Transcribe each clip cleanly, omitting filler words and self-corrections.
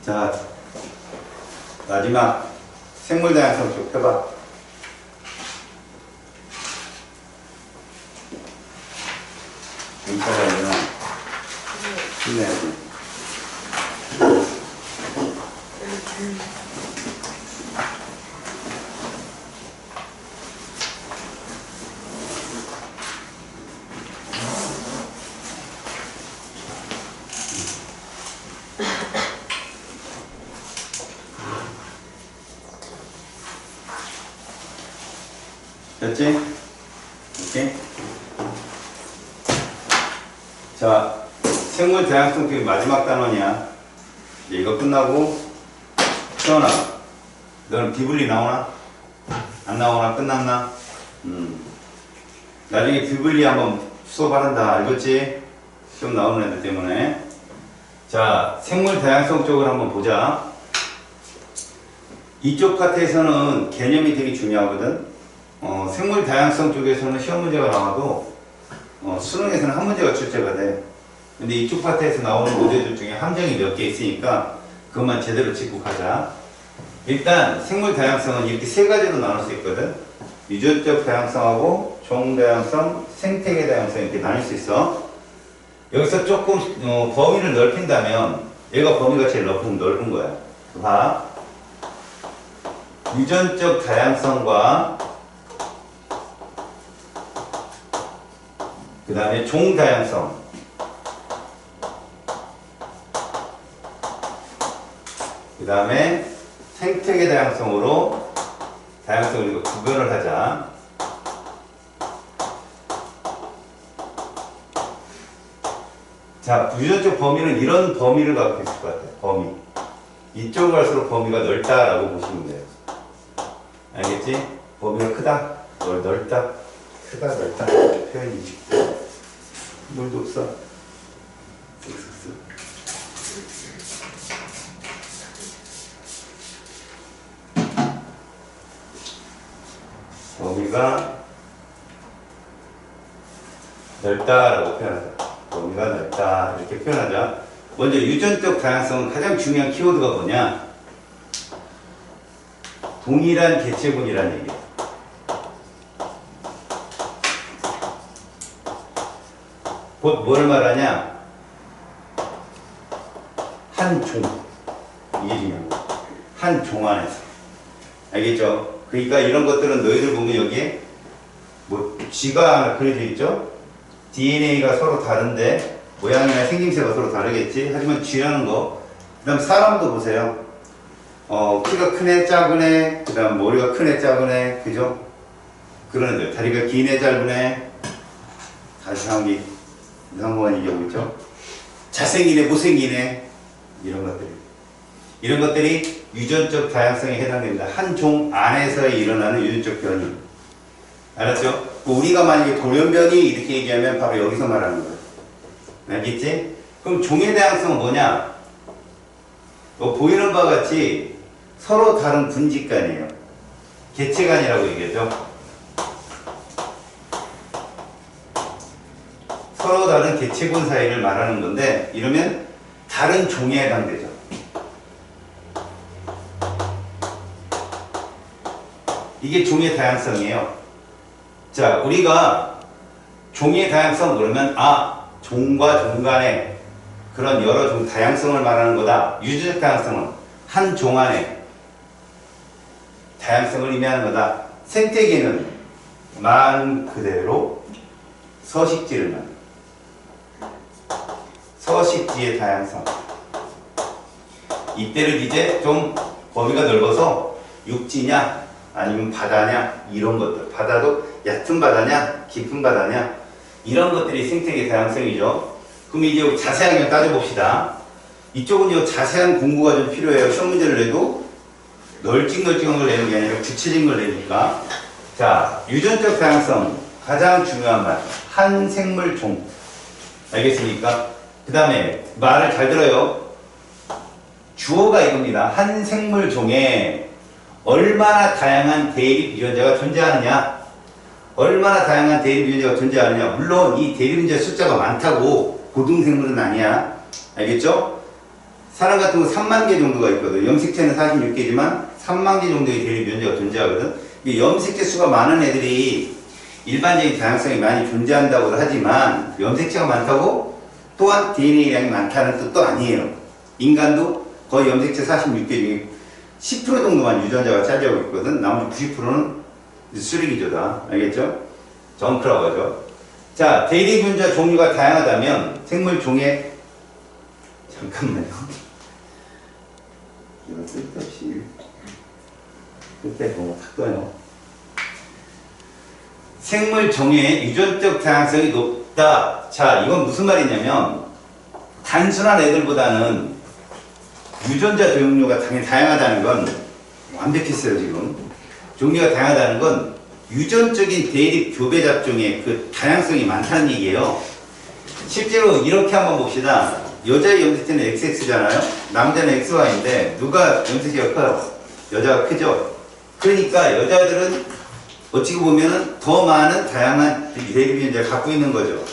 자, 마지막 생물 다양성 쭉 펴봐. 인사가 있나? 힘내야지. 됐지? 오케이? 자, 생물 다양성 쪽이 마지막 단원이야. 이제 이거 끝나고, 태어나. 너는 비블리 나오나? 안 나오나? 끝났나? 나중에 비블리 한번 수업한다. 알겠지? 시험 나오는 애들 때문에. 자, 생물 다양성 쪽을 한번 보자. 이쪽 파트에서는 개념이 되게 중요하거든. 생물 다양성 쪽에서는 시험 문제가 나와도 수능에서는 한 문제가 출제가 돼. 근데 이쪽 파트에서 나오는 문제들 중에 함정이 몇 개 있으니까 그것만 제대로 짚고 가자. 일단 생물 다양성은 이렇게 세 가지로 나눌 수 있거든. 유전적 다양성하고 종 다양성, 생태계 다양성 이렇게 나눌 수 있어. 여기서 조금 범위를 넓힌다면 얘가 범위가 제일 넓은 거야. 봐. 유전적 다양성과 그 다음에 종 다양성, 그 다음에 생태계 다양성으로 다양성을 이거 구별을 하자. 자, 유전적 범위는 이런 범위를 갖고 있을 것 같아요. 범위. 이쪽으로 갈수록 범위가 넓다라고 보시면 돼요. 알겠지? 범위가 크다, 넓다, 크다, 넓다 표현이지. 뭘도 없어. 범위가 넓다라고 표현하자. 범위가 넓다 이렇게 표현하자. 먼저 유전적 다양성은 가장 중요한 키워드가 뭐냐? 동일한 개체군이라는 얘기예요. 곧 뭘 말하냐? 한 종. 이게 중요한 거. 한 종 안에서. 알겠죠? 그러니까 이런 것들은 너희들 보면 여기에 뭐 쥐가 하나 그려져 있죠? DNA가 서로 다른데 모양이나 생김새가 서로 다르겠지? 하지만 쥐라는 거. 그 다음 사람도 보세요. 키가 큰 애, 작은 애, 그 다음 머리가 큰 애, 작은 애, 그죠? 그런 애들. 다리가 긴 애, 짧은 애. 다시 한기 이상한 얘기하고 있죠? 잘생긴 애, 못생긴 애. 이런 것들이 유전적 다양성에 해당됩니다. 한 종 안에서 일어나는 유전적 변이. 알았죠? 우리가 만약에 돌연변이 이렇게 얘기하면 바로 여기서 말하는 거예요. 알겠지? 그럼 종의 다양성은 뭐냐? 보이는 바와 같이 서로 다른 분집간이에요. 개체간이라고 얘기하죠. 서로 다른 개체군 사이를 말하는 건데 이러면 다른 종에 해당되죠. 이게 종의 다양성이에요. 자, 우리가 종의 다양성 그러면 종과 종 간의 그런 여러 종 다양성을 말하는 거다. 유전적 다양성은 한 종 안에 다양성을 의미하는 거다. 생태계는 말 그대로 서식지를 말합니다. 서식지의 다양성. 이때를 이제 좀 범위가 넓어서 육지냐 아니면 바다냐 이런 것들. 바다도 얕은 바다냐 깊은 바다냐 이런 것들이 생태계 다양성이죠. 그럼 이제 자세하게 따져봅시다. 이쪽은 자세한 공부가 좀 필요해요. 시험 문제를 내도 널찍널찍한 걸 내는 게 아니라 구체적인 걸 내니까. 자, 유전적 다양성 가장 중요한 말. 한 생물 종. 알겠습니까? 그 다음에 말을 잘 들어요. 주어가 이겁니다. 한 생물 종에 얼마나 다양한 대립 유전자가 존재하느냐. 얼마나 다양한 대립 유전자가 존재하느냐. 물론 이 대립 유전자 숫자가 많다고 고등생물은 아니야. 알겠죠? 사람 같은 거 3만 개 정도가 있거든. 염색체는 46개지만 3만 개 정도의 대립 유전자가 존재하거든. 염색체 수가 많은 애들이 일반적인 다양성이 많이 존재한다고 하지만 염색체가 많다고 또한 DNA량이 많다는 뜻도 아니에요. 인간도 거의 염색체 46개 중에 10% 정도만 유전자가 차지하고 있거든. 나머지 90%는 쓰레기죠 다. 알겠죠? 정크라고 하죠. 자, 대립 유전자 종류가 다양하다면 생물 종의 잠깐만요. 이거 쓸데없이 그때 보고 탁 떠요. 생물 종의 유전적 다양성이 높다. 자, 이건 무슨 말이냐면 단순한 애들보다는 유전자 종류가 당연히 다양하다는 건 완벽했어요 지금. 종류가 다양하다는 건 유전적인 대립 교배 잡종의 그 다양성이 많다는 얘기예요. 실제로 이렇게 한번 봅시다. 여자의 염색체는 XX잖아요. 남자는 XY인데 누가 염색체가 커요? 여자가 크죠. 그러니까 여자들은 어찌 보면은 더 많은 다양한 대립 유전자를 갖고 있는 거죠.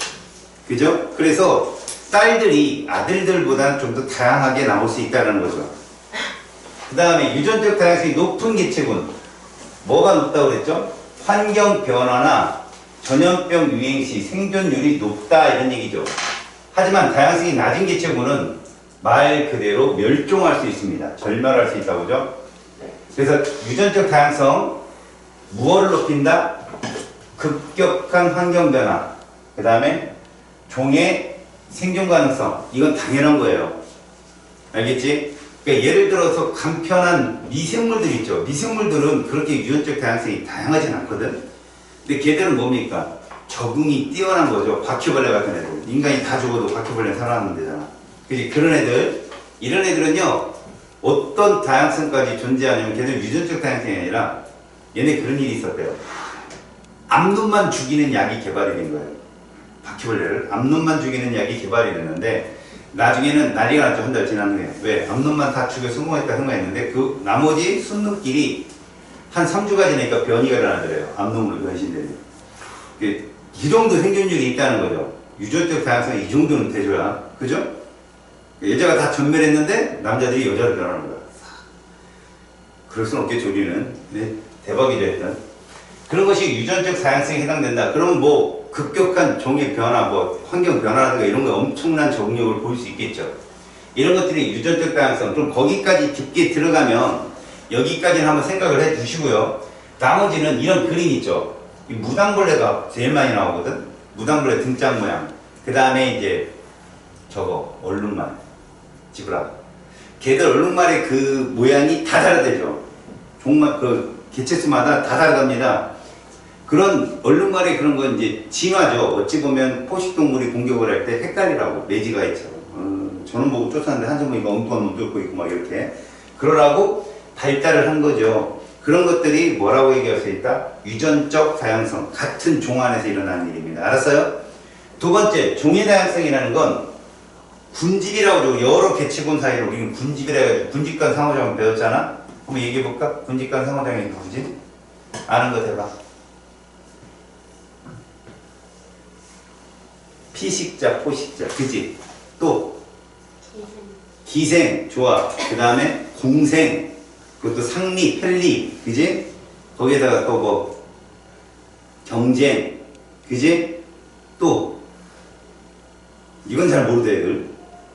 그죠? 그래서 딸들이 아들들보다는 좀 더 다양하게 나올 수 있다는 거죠. 그 다음에 유전적 다양성이 높은 개체군. 뭐가 높다고 그랬죠? 환경 변화나 전염병 유행 시 생존율이 높다 이런 얘기죠. 하지만 다양성이 낮은 개체군은 말 그대로 멸종할 수 있습니다. 절멸할 수 있다고 그죠? 그래서 유전적 다양성 무엇을 높인다? 급격한 환경 변화. 그 다음에 종의 생존 가능성. 이건 당연한 거예요. 알겠지? 그러니까 예를 들어서 간편한 미생물들 있죠. 미생물들은 그렇게 유전적 다양성이 다양하진 않거든. 근데 걔들은 뭡니까? 적응이 뛰어난 거죠. 바퀴벌레 같은 애들. 인간이 다 죽어도 바퀴벌레는 살아남는 데잖아. 그치? 그런 애들. 이런 애들은요. 어떤 다양성까지 존재하냐면 걔들 유전적 다양성이 아니라 얘네 그런 일이 있었대요. 암놈만 죽이는 약이 개발이 된 거예요. 바퀴벌레를 암놈만 죽이는 약이 개발이 됐는데 나중에는 난리가 났죠. 한 달 지난 후에. 왜? 암놈만 다 죽여 성공했는데 그 나머지 순놈끼리 한 3주가 지나니까 변이가 일어나더래요. 암놈으로 변신되는. 이 정도 생존율이 있다는 거죠. 유전적 다양성이 이 정도는 돼줘야. 그죠? 여자가 다 전멸했는데 남자들이 여자로 변하는 거야. 그럴 순 없겠죠, 우리는. 네, 대박이죠, 일단. 그런 것이 유전적 다양성에 해당된다. 그러면 뭐 급격한 종의 변화, 뭐 환경 변화라든가 이런 거 엄청난 적응력을 보일 수 있겠죠. 이런 것들이 유전적 다양성. 그럼 거기까지 깊게 들어가면 여기까지는 한번 생각을 해 주시고요. 나머지는 이런 그림 있죠. 이 무당벌레가 제일 많이 나오거든. 무당벌레 등짝 모양. 그 다음에 이제 저거 얼룩말, 지브라. 걔들 얼룩말의 그 모양이 다 다르대죠. 종말 그 개체수마다 다 다르답니다. 그런 얼룩말의 그런 건 이제 진화죠. 어찌 보면 포식동물이 공격을 할 때 헷갈리라고 매지가 있죠. 저는 보고 쫓았는데 한손 보니까 엉뚱한 놈 쫓고 있고 막 이렇게 그러라고 발달을 한 거죠. 그런 것들이 뭐라고 얘기할 수 있다? 유전적 다양성, 같은 종 안에서 일어나는 일입니다. 알았어요? 두 번째, 종의 다양성이라는 건 군집이라고 그러고 여러 개체군 사이로 우리는 군집이라 해가지고 군집 간 상호작용 배웠잖아? 한번 얘기해볼까? 군집 간 상호작용이 누구지? 아는 거 대봐. 피식자, 포식자, 그지? 또 기생, 좋아. 그 다음에 공생, 그것도 상리, 편리, 그지? 거기에다가 또 뭐 경쟁, 그지? 또 이건 잘 모르대 애들.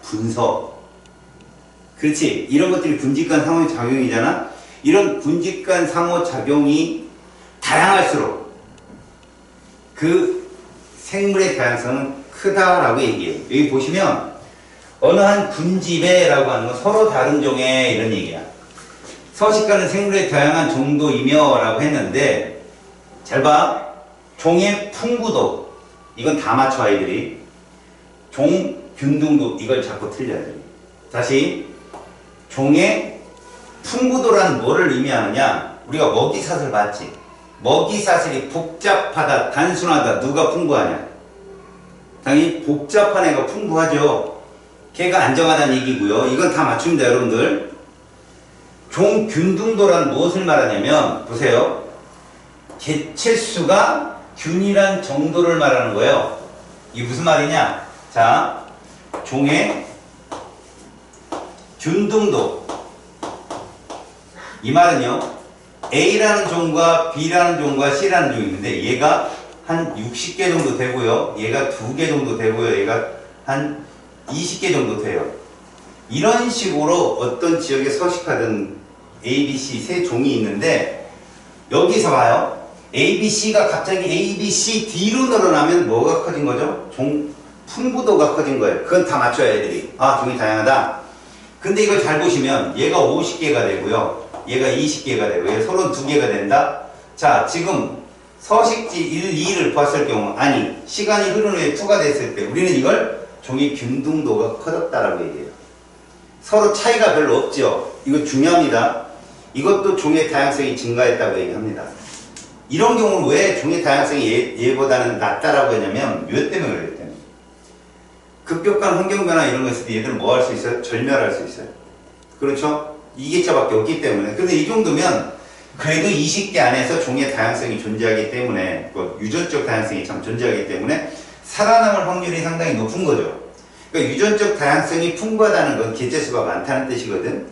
분석, 그렇지? 이런 것들이 군집간 상호작용이잖아. 이런 군집간 상호작용이 다양할수록 그 생물의 다양성은 크다라고 얘기해요. 여기 보시면 어느 한 군집에라고 하는 건 서로 다른 종의 이런 얘기야. 서식하는 생물의 다양한 정도이며 라고 했는데 잘 봐. 종의 풍부도 이건 다 맞춰 아이들이. 종 균등도 이걸 자꾸 틀려야 돼. 다시 종의 풍부도란 뭐를 의미하느냐. 우리가 먹이사슬 봤지. 먹이사슬이 복잡하다 단순하다 누가 풍부하냐. 당연히 복잡한 애가 풍부하죠. 걔가 안정하다는 얘기고요. 이건 다 맞춥니다 여러분들. 종균등도란 무엇을 말하냐면 보세요. 개체수가 균일한 정도를 말하는 거예요. 이게 무슨 말이냐. 자, 종의 균등도. 이 말은요, A라는 종과 B라는 종과 C라는 종이 있는데 얘가 한 60개 정도 되고요. 얘가 2개 정도 되고요. 얘가 한 20개 정도 돼요. 이런 식으로 어떤 지역에 서식하던 A, B, C 세 종이 있는데 여기서 봐요. A, B, C가 갑자기 A, B, C, D로 늘어나면 뭐가 커진 거죠? 종 풍부도가 커진 거예요. 그건 다 맞춰야 애들이. 아, 종이 다양하다. 근데 이걸 잘 보시면 얘가 50개가 되고요. 얘가 20개가 되고 얘가 32개가 된다. 자, 지금 서식지 1, 2를 봤을 경우 아니 시간이 흐른 후에 2가 됐을 때 우리는 이걸 종의 균등도가 커졌다라고 얘기해요. 서로 차이가 별로 없죠. 이거 중요합니다. 이것도 종의 다양성이 증가했다고 얘기합니다. 이런 경우는 왜 종의 다양성이 얘보다는 낮다라고 하냐면 몇 때문에 그랬기 때문에. 급격한 환경변화 이런 거 있을 때 얘들은 뭐 할 수 있어요? 절멸할 수 있어요. 그렇죠? 2개차밖에 없기 때문에. 근데 이 정도면 그래도 20개 안에서 종의 다양성이 존재하기 때문에 유전적 다양성이 참 존재하기 때문에 살아남을 확률이 상당히 높은 거죠. 그러니까 유전적 다양성이 풍부하다는 건 개체수가 많다는 뜻이거든.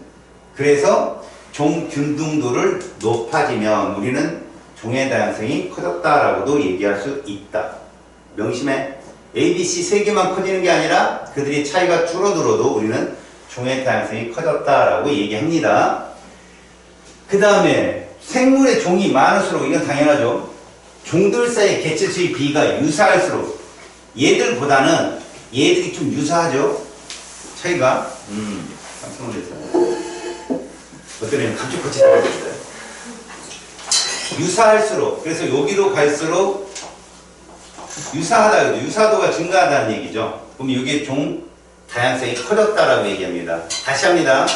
그래서 종 균등도를 높아지면 우리는 종의 다양성이 커졌다라고도 얘기할 수 있다. 명심해. A, B, C 세 개만 커지는 게 아니라 그들의 차이가 줄어들어도 우리는 종의 다양성이 커졌다라고 얘기합니다. 그 다음에 생물의 종이 많을수록 이건 당연하죠. 종들 사이 개체수의 비가 유사할수록 얘들보다는 얘들이 좀 유사하죠. 차이가 깜짝 놀랐어요. 어떤 애는 감쪽같이 나왔어요. 유사할수록 그래서 여기로 갈수록 유사하다 유사도가 증가하다는 얘기죠. 그럼 이게 종 다양성이 커졌다라고 얘기합니다. 다시 합니다.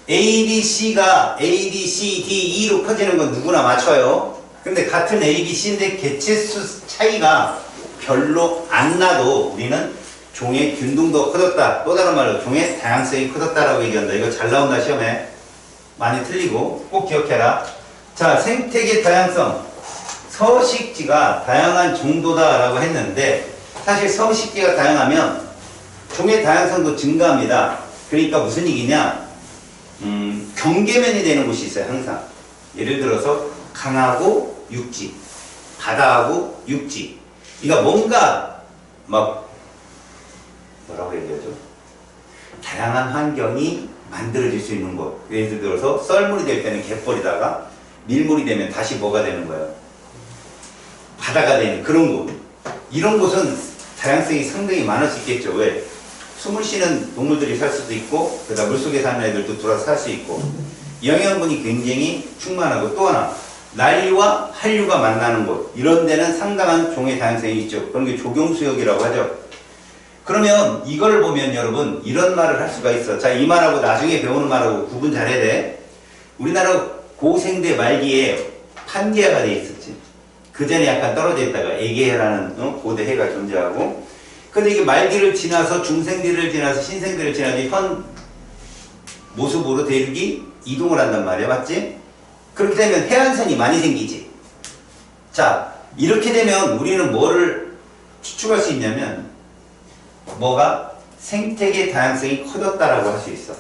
A, B, C가 A, B, C, D, E로 커지는 건 누구나 맞춰요. 근데 같은 A, B, C인데 개체수 차이가 별로 안 나도 우리는 종의 균등도 커졌다. 또 다른 말로 종의 다양성이 커졌다라고 얘기한다. 이거 잘 나온다 시험에. 많이 틀리고 꼭 기억해라. 자, 생태계 다양성. 서식지가 다양한 정도다라고 했는데 사실 서식지가 다양하면 종의 다양성도 증가합니다. 그러니까 무슨 얘기냐? 경계면이 되는 곳이 있어요. 항상. 예를 들어서 강하고 육지, 바다하고 육지. 그러니까 뭔가 막 뭐라고 얘기하죠? 다양한 환경이 만들어질 수 있는 곳. 예를 들어서 썰물이 될 때는 갯벌이다가 밀물이 되면 다시 뭐가 되는 거예요? 바다가 되는 그런 곳. 이런 곳은 다양성이 상당히 많을 수 있겠죠. 왜? 숨을 쉬는 동물들이 살 수도 있고 그다음 물속에 사는 애들도 들어서 살 수 있고 영양분이 굉장히 충만하고 또 하나 난류와 한류가 만나는 곳 이런 데는 상당한 종의 다양성이 있죠. 그런 게 조경수역이라고 하죠. 그러면 이걸 보면 여러분 이런 말을 할 수가 있어. 자, 이 말하고 나중에 배우는 말하고 구분 잘해야 돼. 우리나라 고생대 말기에 판계해가 돼 있었지. 그 전에 약간 떨어져 있다가 애계해라는 고대 해가 존재하고 근데 이게 말기를 지나서 중생대를 지나서 신생대를 지나서 현 모습으로 대륙이 이동을 한단 말이야. 맞지? 그렇게 되면 해안선이 많이 생기지. 자, 이렇게 되면 우리는 뭐를 추측할 수 있냐면 뭐가 생태계 다양성이 커졌다라고 할 수 있어.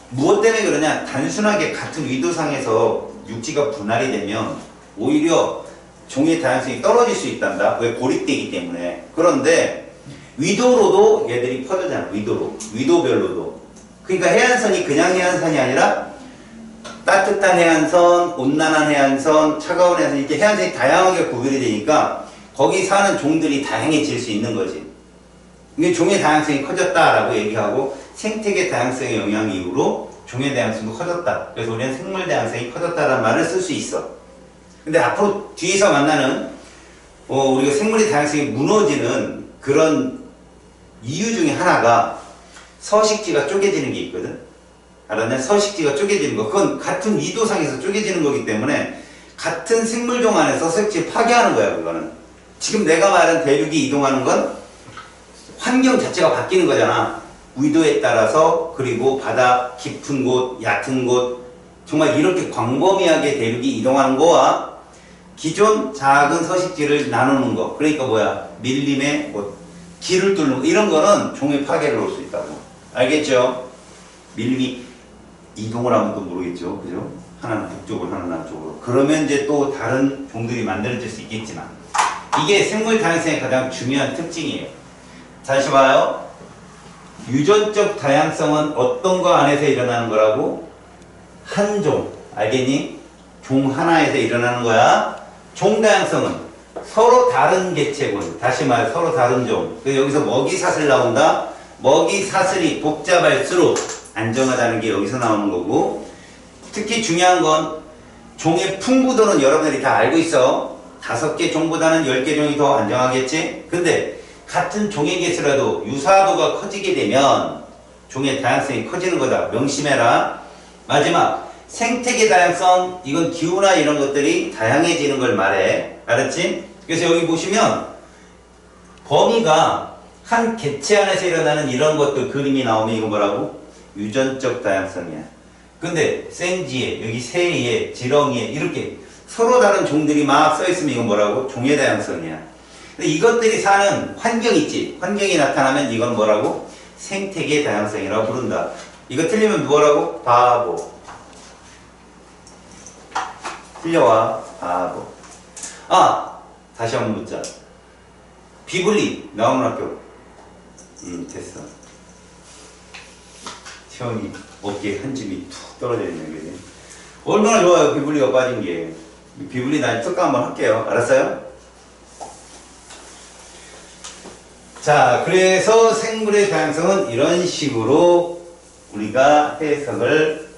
무엇 때문에 그러냐? 단순하게 같은 위도상에서 육지가 분할이 되면 오히려 종의 다양성이 떨어질 수 있단다. 왜? 고립되기 때문에. 그런데 위도로도 얘들이 퍼지잖아. 위도로. 위도별로도. 그러니까 해안선이 그냥 해안선이 아니라 따뜻한 해안선, 온난한 해안선, 차가운 해안선 이렇게 해안선이 다양하게 구별이 되니까 거기 사는 종들이 다양해질 수 있는 거지. 이게 종의 다양성이 커졌다라고 얘기하고 생태계 다양성의 영향 이후로 종의 다양성도 커졌다. 그래서 우리는 생물 다양성이 커졌다라는 말을 쓸 수 있어. 근데 앞으로 뒤에서 만나는 우리가 생물의 다양성이 무너지는 그런 이유 중에 하나가 서식지가 쪼개지는 게 있거든. 알았냐? 서식지가 쪼개지는 거. 그건 같은 위도상에서 쪼개지는 거기 때문에 같은 생물종 안에서 서식지를 파괴하는 거야. 그거는. 지금 내가 말한 대륙이 이동하는 건 환경 자체가 바뀌는 거잖아. 위도에 따라서 그리고 바다 깊은 곳, 얕은 곳 정말 이렇게 광범위하게 대륙이 이동하는 거와 기존 작은 서식지를 나누는 거. 그러니까 뭐야? 밀림의 길을 뚫는 거. 이런 거는 종의 파괴를 올 수 있다고. 알겠죠? 밀림이 이동을 하면 또 모르겠죠. 그죠? 하나는 북쪽으로 하나는 남쪽으로. 그러면 이제 또 다른 종들이 만들어질 수 있겠지만 이게 생물 다양성의 가장 중요한 특징이에요. 다시 봐요. 유전적 다양성은 어떤 거 안에서 일어나는 거라고? 한 종. 알겠니? 종 하나에서 일어나는 거야. 종 다양성은 서로 다른 개체군. 다시 말해 서로 다른 종. 여기서 먹이사슬 나온다. 먹이사슬이 복잡할수록 안정하다는 게 여기서 나오는 거고, 특히 중요한 건 종의 풍부도는 여러분들이 다 알고 있어. 5개 종보다는 10개 종이 더 안정하겠지? 근데 같은 종의 개수라도 유사도가 커지게 되면 종의 다양성이 커지는 거다. 명심해라. 마지막, 생태계 다양성. 이건 기후나 이런 것들이 다양해지는 걸 말해. 알았지? 그래서 여기 보시면 범위가 한 개체 안에서 일어나는 이런 것들 그림이 나오면 이거 뭐라고? 유전적 다양성이야. 근데 생쥐에, 여기 새에, 지렁이에 이렇게 서로 다른 종들이 막 써있으면 이건 뭐라고? 종의 다양성이야. 근데 이것들이 사는 환경 있지? 환경이 나타나면 이건 뭐라고? 생태계 다양성이라고 부른다. 이거 틀리면 뭐라고? 바보. 틀려와. 바보. 아! 다시 한번 묻자. 비블리 나오는 학교. 됐어. 시험이 어깨에 한 줌이 툭 떨어져 있는 게. 얼마나 좋아요, 비블리가 빠진 게. 비블리 나 특강 한번 할게요. 알았어요? 자, 그래서 생물의 다양성은 이런 식으로 우리가 해석을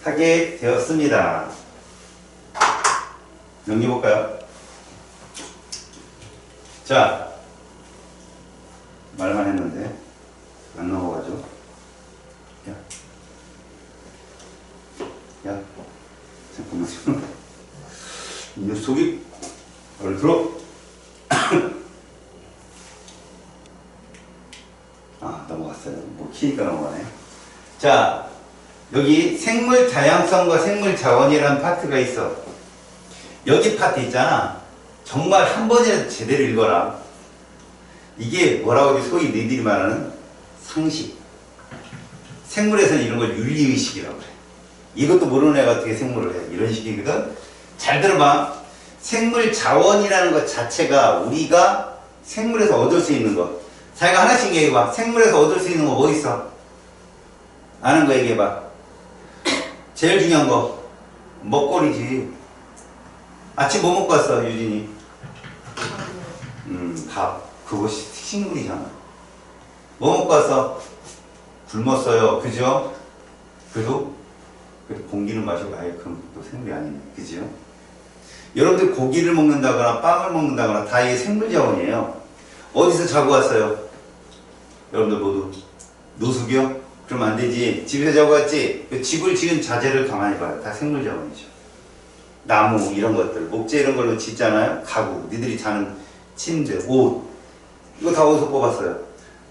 하게 되었습니다. 넘겨볼까요? 자, 말만 했는데 안 넘어가죠? 야, 잠깐만. 이 녀석이 얼 들어. 아, 넘어갔어요. 뭐 키니까 넘어가네. 자, 여기 생물 다양성과 생물 자원이라는 파트가 있어. 여기 파트 있잖아. 정말 한 번이라도 제대로 읽어라. 이게 뭐라고 하지? 소위 너희들이 말하는 상식. 생물에서는 이런 걸 윤리의식이라고 그래. 이것도 모르는 애가 어떻게 생물을 해. 이런 식이거든. 잘 들어봐. 생물 자원이라는 것 자체가 우리가 생물에서 얻을 수 있는 것. 자기가 하나씩 얘기해봐. 생물에서 얻을 수 있는 거 뭐 있어? 아는 거 얘기해봐. 제일 중요한 거 먹거리지. 아침 뭐 먹고 왔어, 유진이? 밥. 그것이 식물이잖아. 뭐 먹고 왔어? 굶었어요. 그죠? 그래도 공기는 마시고, 아예 그럼 또 생물이 아니네. 그죠? 여러분들 고기를 먹는다거나 빵을 먹는다거나 다 이게 생물 자원이에요. 어디서 자고 왔어요? 여러분들 모두 노숙이요? 그러면 안 되지. 집에서 자고 왔지? 집을 지은 자재를 가만히 봐요. 다 생물 자원이죠. 나무 이런 것들, 목재 이런 걸로 짓잖아요. 가구, 니들이 자는 침대, 옷 이거 다 어디서 뽑았어요?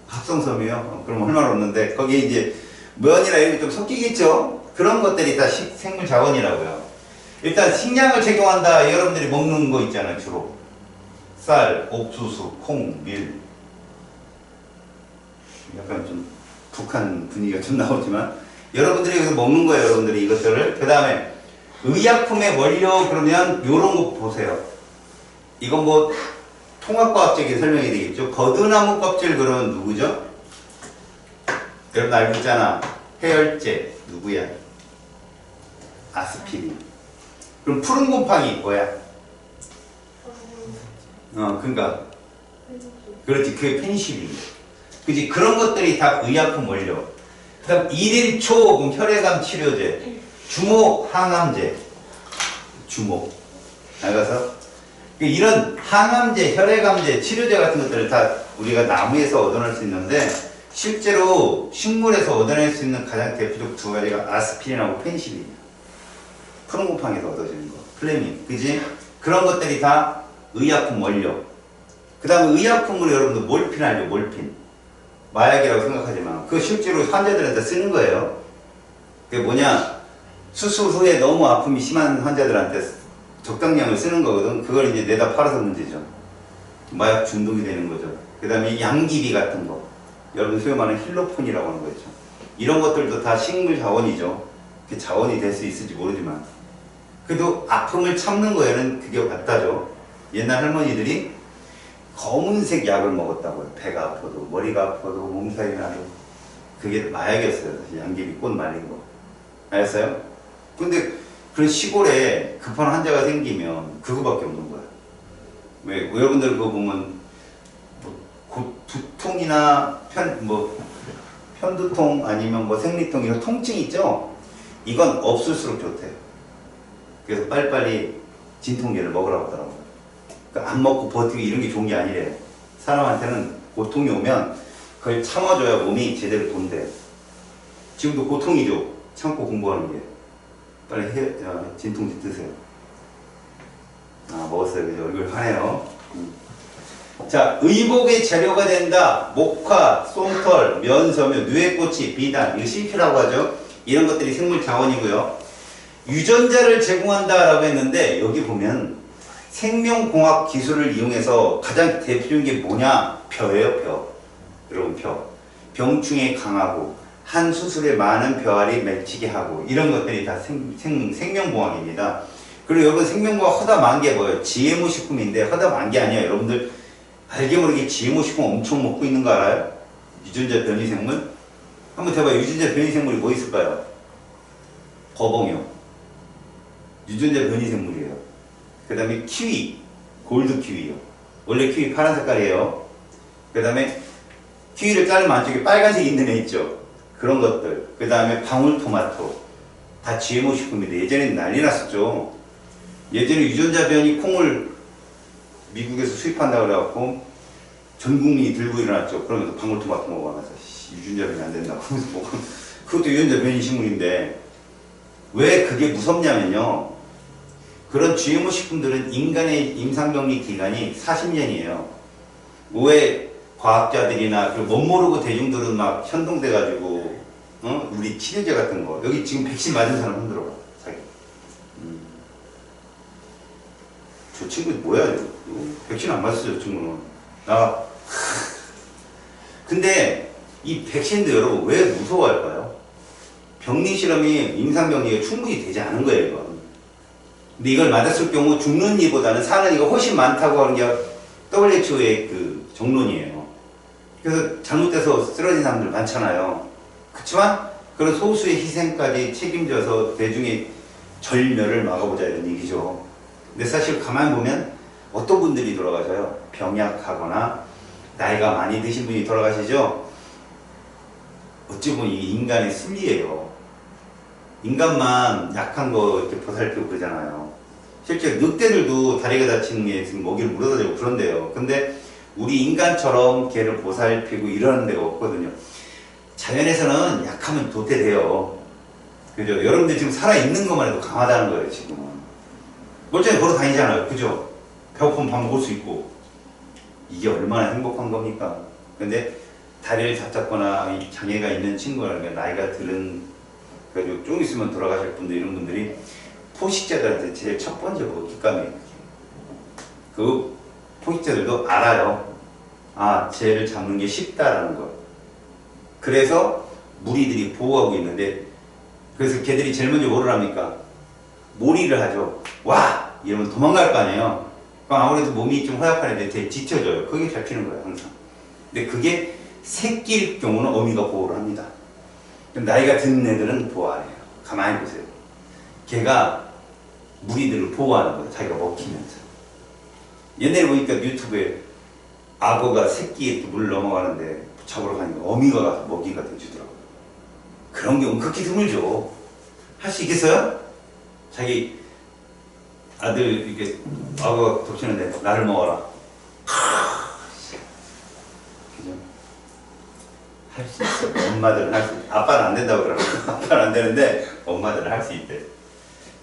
합성섬이요? 그럼 얼마나 없는데 거기에 이제 면이나 이런 게 좀 섞이겠죠? 그런 것들이 다 생물 자원이라고요. 일단 식량을 제공한다. 여러분들이 먹는 거 있잖아요. 주로 쌀, 옥수수, 콩, 밀. 약간 좀 북한 분위기가 좀 나오지만 여러분들이 여기서 먹는 거예요. 여러분들이 이것들을. 그 다음에 의약품의 원료 그러면 요런 거 보세요. 이건 뭐 통합과학적인 설명이 되겠죠. 버드나무 껍질 그러면 누구죠? 여러분 알고 있잖아. 해열제 누구야? 아스피린. 그럼 푸른 곰팡이 뭐야? 그러니까 그렇지. 그게 페니실린. 그지? 그런 것들이 다 의약품 원료. 그 다음 일일초 그럼 혈액암 치료제, 주목 항암제, 주목 나가서 이런 항암제, 혈액암제, 치료제 같은 것들을 다 우리가 나무에서 얻어낼 수 있는데 실제로 식물에서 얻어낼 수 있는 가장 대표적 두 가지가 아스피린하고 페니실린이야. 푸른 곰팡이에서 얻어지는 거, 플레밍, 그지? 그런 것들이 다 의약품 원료. 그 다음에 의약품으로 여러분들 몰핀 알죠? 몰핀. 마약이라고 생각하지만 그거 실제로 환자들한테 쓰는 거예요. 그게 뭐냐? 수술 후에 너무 아픔이 심한 환자들한테 적당량을 쓰는 거거든. 그걸 이제 내다 팔아서 문제죠. 마약 중독이 되는 거죠. 그 다음에 양귀비 같은 거. 여러분 소위 말하는 힐로폰이라고 하는 거죠. 이런 것들도 다 식물 자원이죠. 그게 자원이 될 수 있을지 모르지만 그래도 아픔을 참는 거에는 그게 맞다죠. 옛날 할머니들이 검은색 약을 먹었다고요. 배가 아파도 머리가 아파도 몸살이 나도 그게 마약이었어요. 양귀비 꽃 말린 거. 알았어요? 근데 그런 시골에 급한 환자가 생기면 그거밖에 없는 거야. 왜 여러분들 그거 보면 두통이나 편두통 아니면 생리통 이런 통증 있죠? 이건 없을수록 좋대요. 그래서 빨리빨리 진통제를 먹으라고 하더라고요. 그러니까 안 먹고 버티고 이런 게 좋은 게 아니래요. 사람한테는 고통이 오면 그걸 참아줘야 몸이 제대로 돈대요. 지금도 고통이죠. 참고 공부하는 게. 빨리 진통제 드세요. 아, 먹었어요. 그죠? 얼굴 화내요. 자, 의복의 재료가 된다. 목화, 솜털, 면섬유, 누에꼬치, 비단, 이거 CP라고 하죠. 이런 것들이 생물 자원이고요. 유전자를 제공한다라고 했는데 여기 보면 생명공학 기술을 이용해서 가장 대표적인 게 뭐냐? 벼예요, 벼. 여러분, 벼. 병충해 강하고 한 수술에 많은 벼알이 맺히게 하고 이런 것들이 다 생명공학입니다. 그리고 여러분 생명공학 허다만 게 뭐예요? GMO 식품인데 허다만 게 아니에요. 여러분들 알게 모르게 GMO 식품 엄청 먹고 있는 거 알아요? 유전자 변이 생물? 한번 해봐요. 유전자 변이 생물이 뭐 있을까요? 거봉이요. 유전자 변이 생물이에요. 그 다음에 키위, 골드 키위요. 원래 키위 파란 색깔이에요. 그 다음에 키위를 자르면 안쪽에 빨간색 있는 애 있죠. 그런 것들. 그 다음에 방울토마토. 다 GMO 식품인데 예전에는 난리 났었죠. 예전에 유전자 변이 콩을 미국에서 수입한다고 그래갖고 전 국민이 들고 일어났죠. 그러면서 방울토마토 먹어가면서 유전자 변이 안 된다고. 그것도 유전자 변이 식물인데 왜 그게 무섭냐면요. 그런 GMO 식품들은 인간의 임상병리 기간이 40년이에요. 왜 과학자들이나 못 모르고 대중들은 막 현동돼가지고 우리 치료제 같은 거 여기 지금 백신 맞은 사람 흔들어봐. 자기. 저 친구 뭐야? 백신 안 맞았어. 저 친구는. 근데 이 백신도 여러분 왜 무서워할까요? 병리 실험이 임상병리가 충분히 되지 않은 거예요. 이건. 근데 이걸 맞았을 경우 죽는 이보다는 사는 이가 훨씬 많다고 하는 게 WHO의 그 정론이에요. 그래서 잘못돼서 쓰러진 사람들 많잖아요. 그렇지만 그런 소수의 희생까지 책임져서 대중의 절멸을 막아보자 이런 얘기죠. 근데 사실 가만히 보면 어떤 분들이 돌아가셔요? 병약하거나 나이가 많이 드신 분이 돌아가시죠? 어찌 보면 이게 인간의 순리예요. 인간만 약한 거 이렇게 보살피고 그러잖아요. 실제 늑대들도 다리가 다치는 게 있으면 먹이를 물어다 주고 그런데요. 근데 우리 인간처럼 걔를 보살피고 이러는 데가 없거든요. 자연에서는 약하면 도태돼요. 그죠? 여러분들 지금 살아있는 것만 해도 강하다는 거예요, 지금은. 멀쩡히 걸어 다니잖아요. 그죠? 배고프면 밥 먹을 수 있고. 이게 얼마나 행복한 겁니까? 근데 다리를 다쳤거나 장애가 있는 친구라면 나이가 들은, 그래도 좀 있으면 돌아가실 분들, 이런 분들이 포식자들한테 제일 첫 번째 먹잇감이에요. 그 포식자들도 알아요. 아, 쟤를 잡는 게 쉽다라는 걸. 그래서 무리들이 보호하고 있는데, 그래서 걔들이 제일 먼저 뭐를 합니까? 몰이를 하죠. 와! 이러면 도망갈 거 아니에요. 그럼 아무래도 몸이 좀 허약한 애들 되게 지쳐져요. 그게 잡히는 거예요, 항상. 근데 그게 새끼일 경우는 어미가 보호를 합니다. 나이가 든 애들은 보호 안 해요. 가만히 보세요. 걔가 무리들을 보호하는 거예요. 자기가 먹히면서. 옛날에 보니까 유튜브에 악어가 새끼에 물 넘어가는데 잡으러 가니까 어미가 가서 먹이가 돼주더라고요. 그런 경우는 극히 드물죠. 할 수 있겠어요? 자기 아들 이렇게 악어가 덮치는데 나를 먹어라. 그죠? 할 수 있어. 엄마들은 할 수 있어. 아빠는 안 된다고 그러고 아빠는 안 되는데 엄마들은 할 수 있대.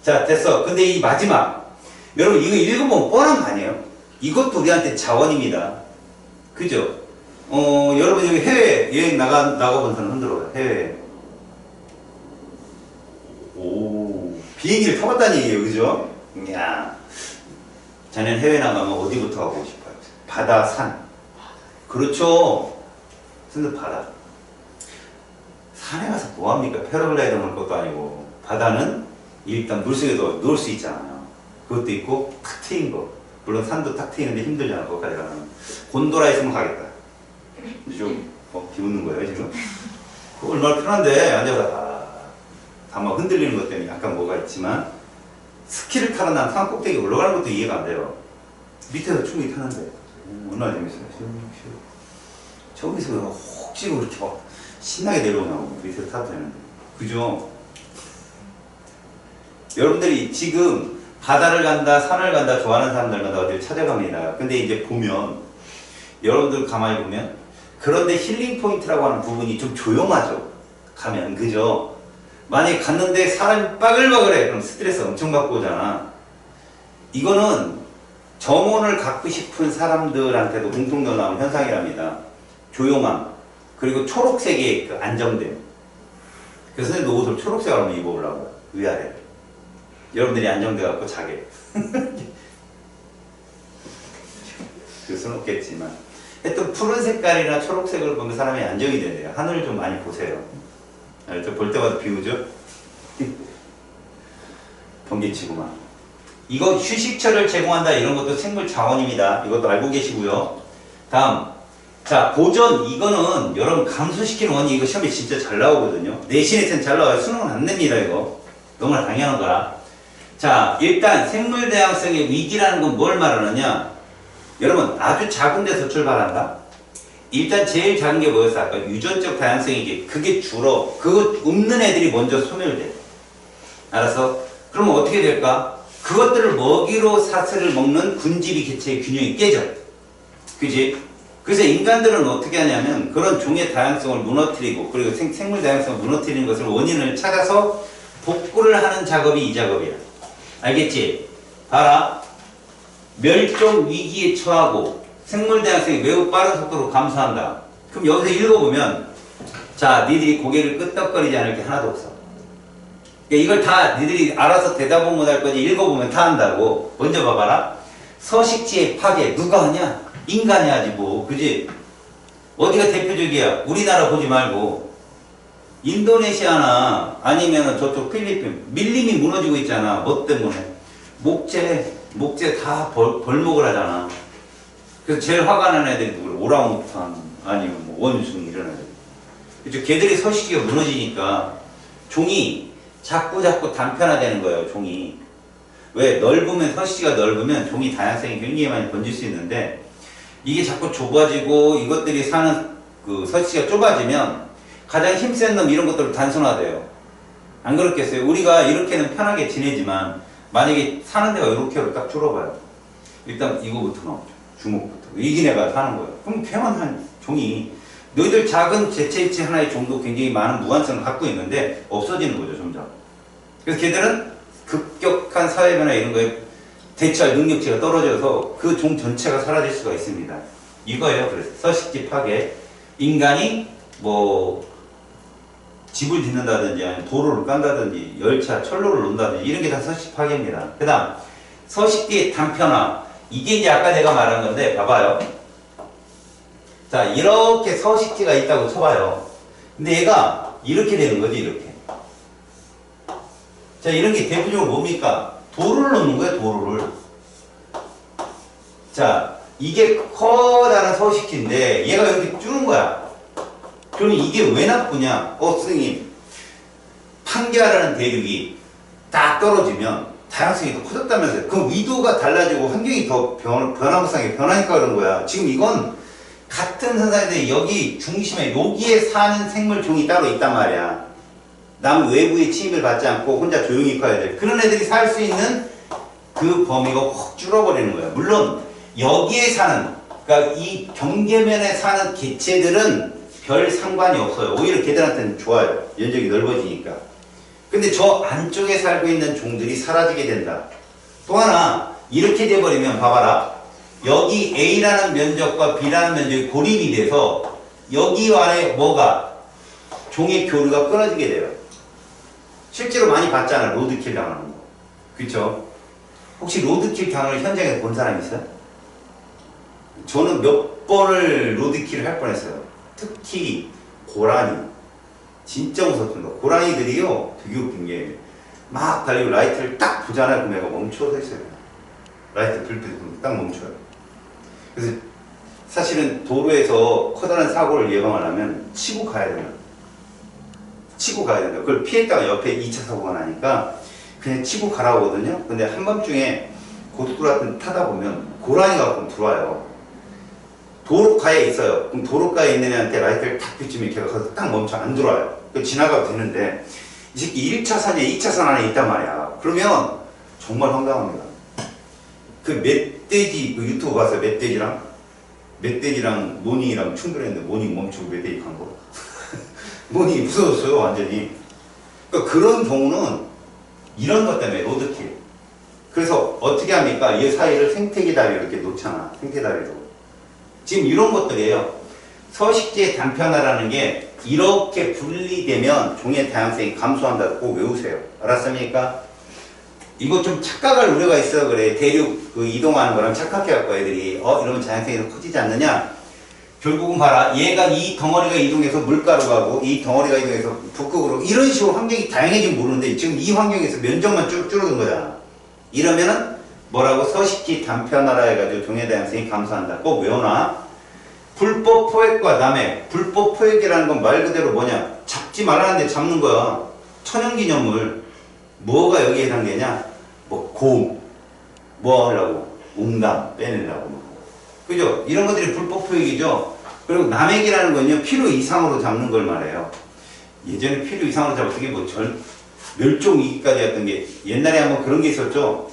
자, 됐어. 근데 이 마지막, 여러분 이거 읽으면 뻔한 거 아니에요? 이것도 우리한테 자원입니다. 그죠? 여러분 여기 해외 여행 나가본 사람 흔들어요. 해외. 오, 비행기를 타봤다는 얘기예요. 그죠? 이야. 자네는 해외 나가면 어디부터 가고 싶어요? 바다, 산. 그렇죠. 근데 바다. 산에 가서 뭐합니까? 패러글라이더 할 것도 아니고. 바다는 일단 물속에도 넣을 수 있잖아요. 그것도 있고 탁 트인 거. 물론 산도 탁 트이는데 힘들잖아. 거기까지 가면. 곤도라 있으면 가겠다. 좀 비웃는 거예요 지금? 그거 얼마나 편한데 앉아서 다막 흔들리는 것 때문에 약간 뭐가 있지만 스키를 타러 난 산 꼭대기 올라가는 것도 이해가 안 돼요. 밑에서 충분히 타는데 얼마나 재밌어요. 저기서 혹 지고 그렇게 막 신나게 내려오냐고. 밑에서 타도 되는데 그죠? 여러분들이 지금 바다를 간다 산을 간다 좋아하는 사람들 간다 어디를 찾아갑니다. 근데 이제 보면 여러분들 가만히 보면 그런데 힐링 포인트라고 하는 부분이 좀 조용하죠. 가면 그죠? 만약에 갔는데 사람이 빠글빠글해. 그럼 스트레스 엄청 받고 오잖아. 이거는 정원을 갖고 싶은 사람들한테도 공통적으로 나오는 현상이랍니다. 조용함. 그리고 초록색의 그 안정됨. 그래서 선생님도 옷을 초록색으로 한번 입어보려고. 위아래. 여러분들이 안정돼갖고 자게. 그럴 수는 없겠지만. 하여튼 푸른 색깔이나 초록색을 보면 사람이 안정이 된대요. 하늘을 좀 많이 보세요. 볼 때마다 비우죠? 번개치구만. 이거 휴식처를 제공한다 이런 것도 생물 자원입니다. 이것도 알고 계시고요. 다음. 자, 보존. 이거는 여러분 감소시키는 원인. 이거 시험에 진짜 잘 나오거든요. 내신에서는 잘 나와요. 수능은 안 냅니다. 이거. 너무나 당연한 거라. 자, 일단 생물 다양성의 위기라는 건 뭘 말하느냐? 여러분 아주 작은 데서 출발한다. 일단 제일 작은 게 뭐였어? 아까 유전적 다양성이지. 그게 줄어. 그거 없는 애들이 먼저 소멸돼. 알았어? 그러면 어떻게 될까? 그것들을 먹이로 사슬을 먹는 군집이 개체의 균형이 깨져. 그지? 그래서 인간들은 어떻게 하냐면 그런 종의 다양성을 무너뜨리고 그리고 생물 다양성을 무너뜨리는 것을 원인을 찾아서 복구를 하는 작업이 이 작업이야. 알겠지? 봐라. 멸종 위기에 처하고 생물 다양성이 매우 빠른 속도로 감소한다. 그럼 여기서 읽어보면 자, 니들이 고개를 끄덕거리지 않을 게 하나도 없어. 그러니까 이걸 다 니들이 알아서 대답은 못할 거지 읽어보면 다 한다고. 먼저 봐봐라. 서식지의 파괴 누가 하냐? 인간이 하지 뭐. 그지? 어디가 대표적이야? 우리나라 보지 말고 인도네시아나 아니면 저쪽 필리핀 밀림이 무너지고 있잖아. 뭐 때문에? 목재 다 벌목을 하잖아. 그래서 제일 화가 나는 애들이 누구래? 오랑우탄 아니면 뭐 원숭이 이런 애들. 그죠? 걔들이 서식지가 무너지니까 종이 자꾸 단편화되는 거예요. 종이. 왜? 넓으면 서식지가 넓으면 종이 다양성이 굉장히 많이 번질 수 있는데 이게 자꾸 좁아지고 이것들이 사는 그 서식지가 좁아지면 가장 힘센 놈 이런 것들로 단순화돼요. 안 그렇겠어요? 우리가 이렇게는 편하게 지내지만 만약에 사는 데가 이렇게로 딱 줄어봐요. 일단 이거부터 나오죠. 주먹부터. 이긴 애가 사는 거예요. 그럼 걔만 한 종이 너희들 작은 개체일치 하나의 종도 굉장히 많은 무한성을 갖고 있는데 없어지는 거죠. 점점. 그래서 걔들은 급격한 사회변화 이런 거에 대처할 능력치가 떨어져서 그 종 전체가 사라질 수가 있습니다. 이거예요. 그래서 서식지 파괴. 인간이 뭐 집을 짓는다든지 아니면 도로를 깐다든지 열차, 철로를 놓는다든지 이런 게 다 서식지 파괴입니다. 그 다음 서식지의 단편화. 이게 이제 아까 내가 말한 건데 봐봐요. 자, 이렇게 서식지가 있다고 쳐봐요. 근데 얘가 이렇게 되는 거지. 이렇게. 자, 이런 게 대표적으로 뭡니까? 도로를 놓는 거예요. 도로를. 자, 이게 커다란 서식지인데 얘가 이렇게 줄은 거야. 그러면 이게 왜 나쁘냐? 선생님, 판교라는 대륙이 딱 떨어지면 다양성이 더 커졌다면서요. 그럼 위도가 달라지고 환경이 더 변화무쌍하게 변하니까 그런 거야. 지금 이건 같은 현상인데 여기 중심에 여기에 사는 생물종이 따로 있단 말이야. 남 외부의 침입을 받지 않고 혼자 조용히 커야 돼. 그런 애들이 살 수 있는 그 범위가 확 줄어버리는 거야. 물론 여기에 사는, 그러니까 이 경계면에 사는 개체들은 별 상관이 없어요. 오히려 걔들한테는 좋아요. 면적이 넓어지니까. 근데 저 안쪽에 살고 있는 종들이 사라지게 된다. 또 하나, 이렇게 돼버리면 봐봐라. 여기 A라는 면적과 B라는 면적이 고립이 돼서 여기 안에 뭐가 종의 교류가 끊어지게 돼요. 실제로 많이 봤잖아. 로드킬 당하는 거. 그쵸? 혹시 로드킬 당을 현장에서 본 사람 있어요? 저는 몇 번을 로드킬을 할 뻔했어요. 특히 고라니. 진짜 무섭습니다. 고라니들이요, 되게 웃긴 게, 막 달리고 라이트를 딱 보잖아요. 그럼 애가 멈춰서 있어요. 라이트 불 때 딱 멈춰요. 그래서 사실은 도로에서 커다란 사고를 예방하려면 치고 가야 돼요. 치고 가야 된다. 그걸 피했다가 옆에 2차 사고가 나니까 그냥 치고 가라고 하거든요. 근데 한밤중에 고속도로 같은 데 타다 보면 고라니가 가끔 들어와요. 도로가에 있어요. 그럼 도로가에 있는 애한테 라이트를 탁 비추면 걔가 가서 딱 멈춰 안 들어와요. 지나가도 되는데 이 새끼 1차선에 2차선 안에 있단 말이야. 그러면 정말 황당합니다. 그 멧돼지 그 유튜브 봤어요? 멧돼지랑 모닝이랑 충돌했는데 모닝 멈추고 멧돼지 간 거. 모닝이 무서웠어요 완전히. 그러니까 그런 경우는 이런 것 때문에 로드킬. 그래서 어떻게 합니까? 이 사이를 생태계 다리로 이렇게 놓잖아. 생태계 다리로. 지금 이런 것들이에요. 서식지의 단편화라는 게 이렇게 분리되면 종의 다양성이 감소한다. 꼭 외우세요. 알았습니까? 이거 좀 착각할 우려가 있어. 그래. 대륙 그 이동하는 거랑 착각해갖고 애들이 이러면 다양성이 더 커지지 않느냐? 결국은 봐라. 얘가 이 덩어리가 이동해서 물가로 가고 이 덩어리가 이동해서 북극으로 이런 식으로 환경이 다양해지면 모르는데 지금 이 환경에서 면적만 쭉 줄어든 거잖아. 이러면은 뭐라고? 서식지 단편화라 해가지고 종의 다양성이 감소한다. 꼭 외워놔. 불법 포획과 남획. 불법 포획이라는 건 말 그대로 뭐냐? 잡지 말라는데 잡는 거야. 천연기념물. 뭐가 여기에 해당되냐? 뭐 곰. 뭐 하려고? 웅담 빼내려고. 그죠? 이런 것들이 불법 포획이죠. 그리고 남획이라는 건요, 필요 이상으로 잡는 걸 말해요. 예전에 필요 이상으로 잡았던 게 뭐 멸종위기까지 했던 게 옛날에 한번 그런 게 있었죠.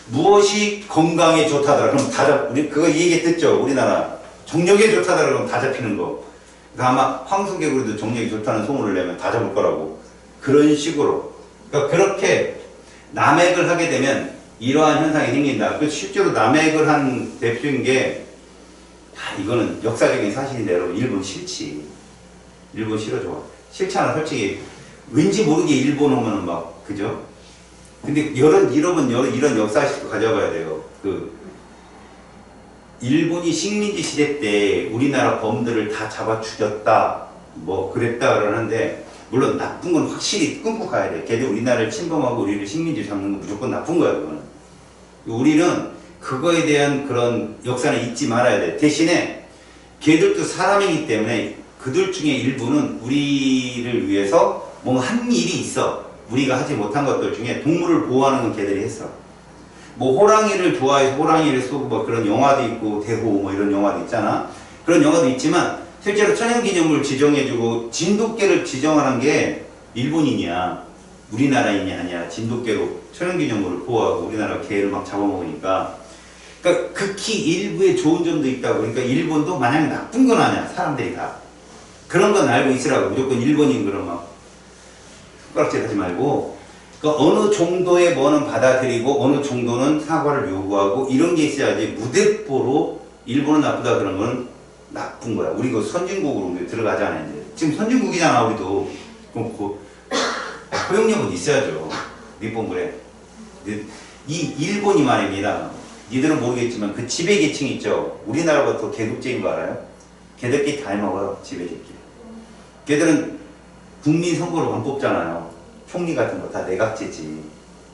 무엇이 건강에 좋다더라. 그럼 다 우리 그거 이 얘기 듣죠. 우리나라 정력에 좋다더라. 그럼 다 잡히는 거. 그러니까 아마 황소개구리도 정력이 좋다는 소문을 내면 다 잡을 거라고. 그런 식으로. 그러니까 그렇게 남획을 하게 되면 이러한 현상이 생긴다. 그 실제로 남획을 한 대표인 게 이거는 역사적인 사실인데 여러분 일본 싫지. 일본 싫어 좋아. 싫잖아 솔직히. 왠지 모르게 일본 오면은 막 그죠? 근데 이런 역사식도 가져가야 돼요. 그 일본이 식민지 시대 때 우리나라 범들을 다 잡아 죽였다 뭐 그랬다 그러는데 물론 나쁜 건 확실히 끊고 가야 돼. 걔들 우리나라를 침범하고 우리를 식민지 잡는 건 무조건 나쁜 거야 그거는. 우리는 그거에 대한 그런 역사는 잊지 말아야 돼. 대신에 걔들도 사람이기 때문에 그들 중에 일부는 우리를 위해서 뭔가 한 일이 있어. 우리가 하지 못한 것들 중에 동물을 보호하는 건 걔들이 했어. 뭐 호랑이를 좋아해서 호랑이를 쏘고 뭐 그런 영화도 있고 대호 뭐 이런 영화도 있잖아. 그런 영화도 있지만 실제로 천연기념물 지정해주고 진돗개를 지정하는 게 일본인이야. 우리나라인이 아니야. 진돗개로 천연기념물을 보호하고 우리나라 개를 막 잡아먹으니까. 그러니까 극히 일부의 좋은 점도 있다고. 그러니까 일본도 마냥 나쁜 건 아니야. 사람들이 다. 그런 건 알고 있으라고. 무조건 일본인 그런 막 손가락질 하지 말고. 그러니까 어느 정도의 뭐는 받아들이고 어느 정도는 사과를 요구하고 이런 게 있어야지 무대뽀로 일본은 나쁘다 그런 건 나쁜 거야. 우리 그 선진국으로 들어가잖아 이제. 지금 선진국이잖아 우리도. 그럼 포용력은 있어야죠. 니폰 그래. 이 일본이 말입니다. 니들은 모르겠지만 그 지배계층 있죠. 우리나라보다 더 개독제인 거 알아요? 걔들끼리 다 해먹어요. 지배계끼리. 걔들은 국민 선거로 안 뽑잖아요. 총리 같은 거 다 내각제지.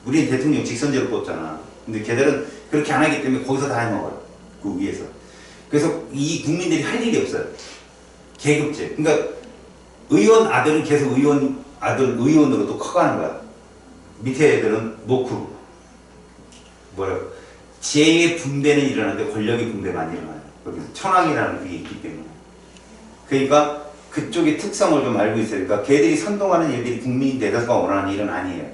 우리는 대통령 직선제로 뽑잖아. 근데 걔들은 그렇게 안 하기 때문에 거기서 다 해먹어요. 그 위에서. 그래서 이 국민들이 할 일이 없어요. 계급제. 그러니까 의원 아들은 계속 의원으로 또 커가는 거야. 밑에 애들은 노크로. 뭐라고. 지혜의 분배는 일어나는데 권력의 분배만 일어나요. 여기서 천황이라는 게 있기 때문에. 그러니까 그쪽의 특성을 좀 알고 있어요. 그러니까 걔들이 선동하는 일들이 국민 대다수가 원하는 일은 아니에요.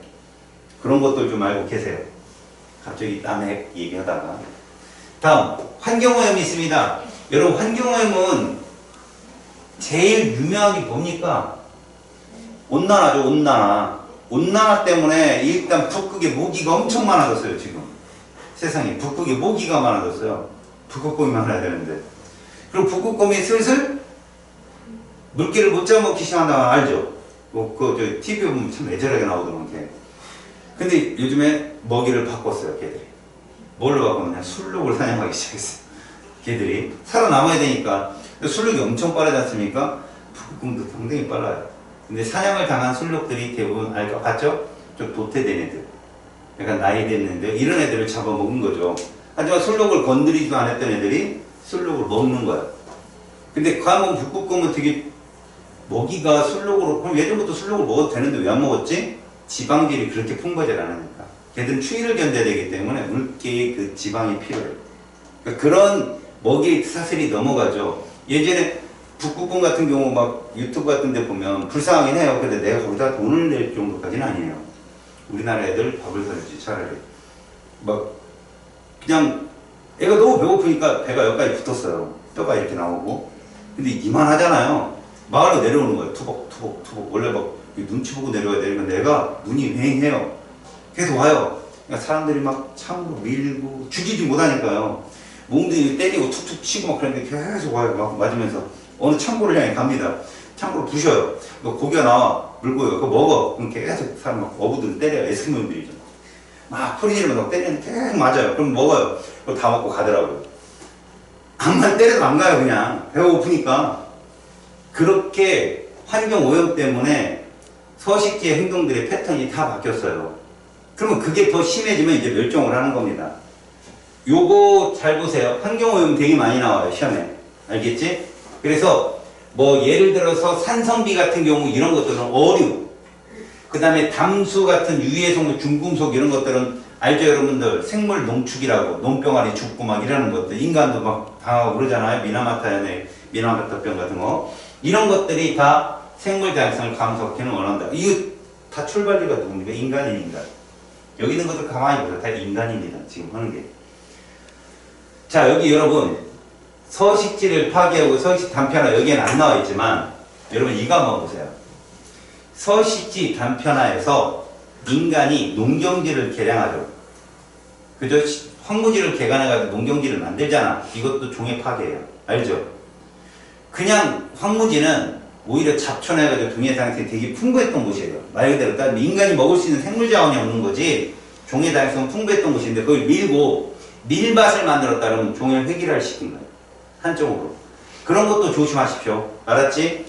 그런 것들 좀 알고 계세요. 갑자기 남의 얘기하다가. 다음, 환경오염이 있습니다. 여러분, 환경오염은 제일 유명한 게 뭡니까? 온난화죠, 온난화. 온난화 때문에 일단 북극에 모기가 엄청 많아졌어요, 지금. 세상에. 북극에 모기가 많아졌어요. 북극곰이 많아야 되는데. 그리고 북극곰이 슬슬 물기를 못 잡아먹기 시작한다는 거 알죠? 저 TV에 보면 참 애절하게 나오더만, 걔. 근데 요즘에 먹이를 바꿨어요, 걔들이. 뭘로 바꿨느냐? 술록을 사냥하기 시작했어요. 걔들이. 살아남아야 되니까. 술록이 엄청 빠르지 않습니까? 북극곰도 상당히 빨라요. 근데 사냥을 당한 술록들이 대부분 봤죠? 좀 도태된 애들, 약간 나이 된 애들, 이런 애들을 잡아먹은 거죠. 하지만 술록을 건드리지도 않았던 애들이 술록을 먹는 거야. 근데 가면 북극곰은 되게 먹이가 술록으로, 그럼 예전부터 술록을 먹어도 되는데 왜 안 먹었지? 지방질이 그렇게 풍부하지 않으니까. 걔들은 추위를 견뎌야 되기 때문에 물기의 그 지방이 필요해. 그러니까 그런 먹이의 사슬이 넘어가죠. 예전에 북극곰 같은 경우 막 유튜브 같은 데 보면 불쌍하긴 해요. 근데 내가 거기다 돈을 낼 정도까지는 아니에요. 우리나라 애들 밥을 사주지 차라리. 막 그냥 애가 너무 배고프니까 배가 여기까지 붙었어요. 뼈가 이렇게 나오고. 근데 이만하잖아요. 마을로 내려오는 거예요. 투벅투벅투벅. 원래 막 눈치 보고 내려와야 되는데 내가 눈이 휑해요. 계속 와요. 그러니까 사람들이 막 창으로 밀고 죽이지 못하니까요. 몽둥이 때리고 툭툭 치고 막 그런데 계속 와요. 막 맞으면서 어느 창고를 향해 갑니다. 창고를 부셔요. 고기가 나와 물고기가 그거 먹어. 그럼 계속 사람 막 어부들 때려요. 에스키모들이죠. 막 소리 지르면서 막 때리는데 계속 맞아요. 그럼 먹어요. 그럼 다 먹고 가더라고요. 암만 때려도 안 가요. 그냥 배가 고프니까. 그렇게 환경 오염 때문에 서식지의 행동들의 패턴이 다 바뀌었어요. 그러면 그게 더 심해지면 이제 멸종을 하는 겁니다. 요거 잘 보세요. 환경 오염 되게 많이 나와요. 시험에. 알겠지? 그래서 뭐 예를 들어서 산성비 같은 경우 이런 것들은 어류, 그 다음에 담수 같은 유해성, 중금속 이런 것들은 알죠 여러분들? 생물 농축이라고 농병아리 죽고 막 이러는 것들 인간도 막 당하고 그러잖아요. 미나마타병 같은 거 이런 것들이 다 생물 다양성을 감소시키는 원한다. 이거 다 출발지가 누굽니까? 인간인 인간. 여기 있는 것들 가만히 보세요. 다 인간입니다. 지금 하는 게. 자 여기 여러분 서식지를 파괴하고 서식지 단편화 여기에는 안 나와 있지만 여러분 이거 한번 보세요. 서식지 단편화에서 인간이 농경지를 개량하죠. 그죠? 황무지를 개간해가지고 농경지를 만들잖아. 이것도 종의 파괴예요. 알죠? 그냥 황무지는 오히려 잡초내가지고 동해상생이 되게 풍부했던 곳이에요. 말 그대로 따르면 인간이 먹을 수 있는 생물 자원이 없는 거지 종의 다양성은 풍부했던 곳인데 그걸 밀고 밀밭을 만들었다 그러면 종을 획일화를 시킨 거예요. 한쪽으로. 그런 것도 조심하십시오. 알았지?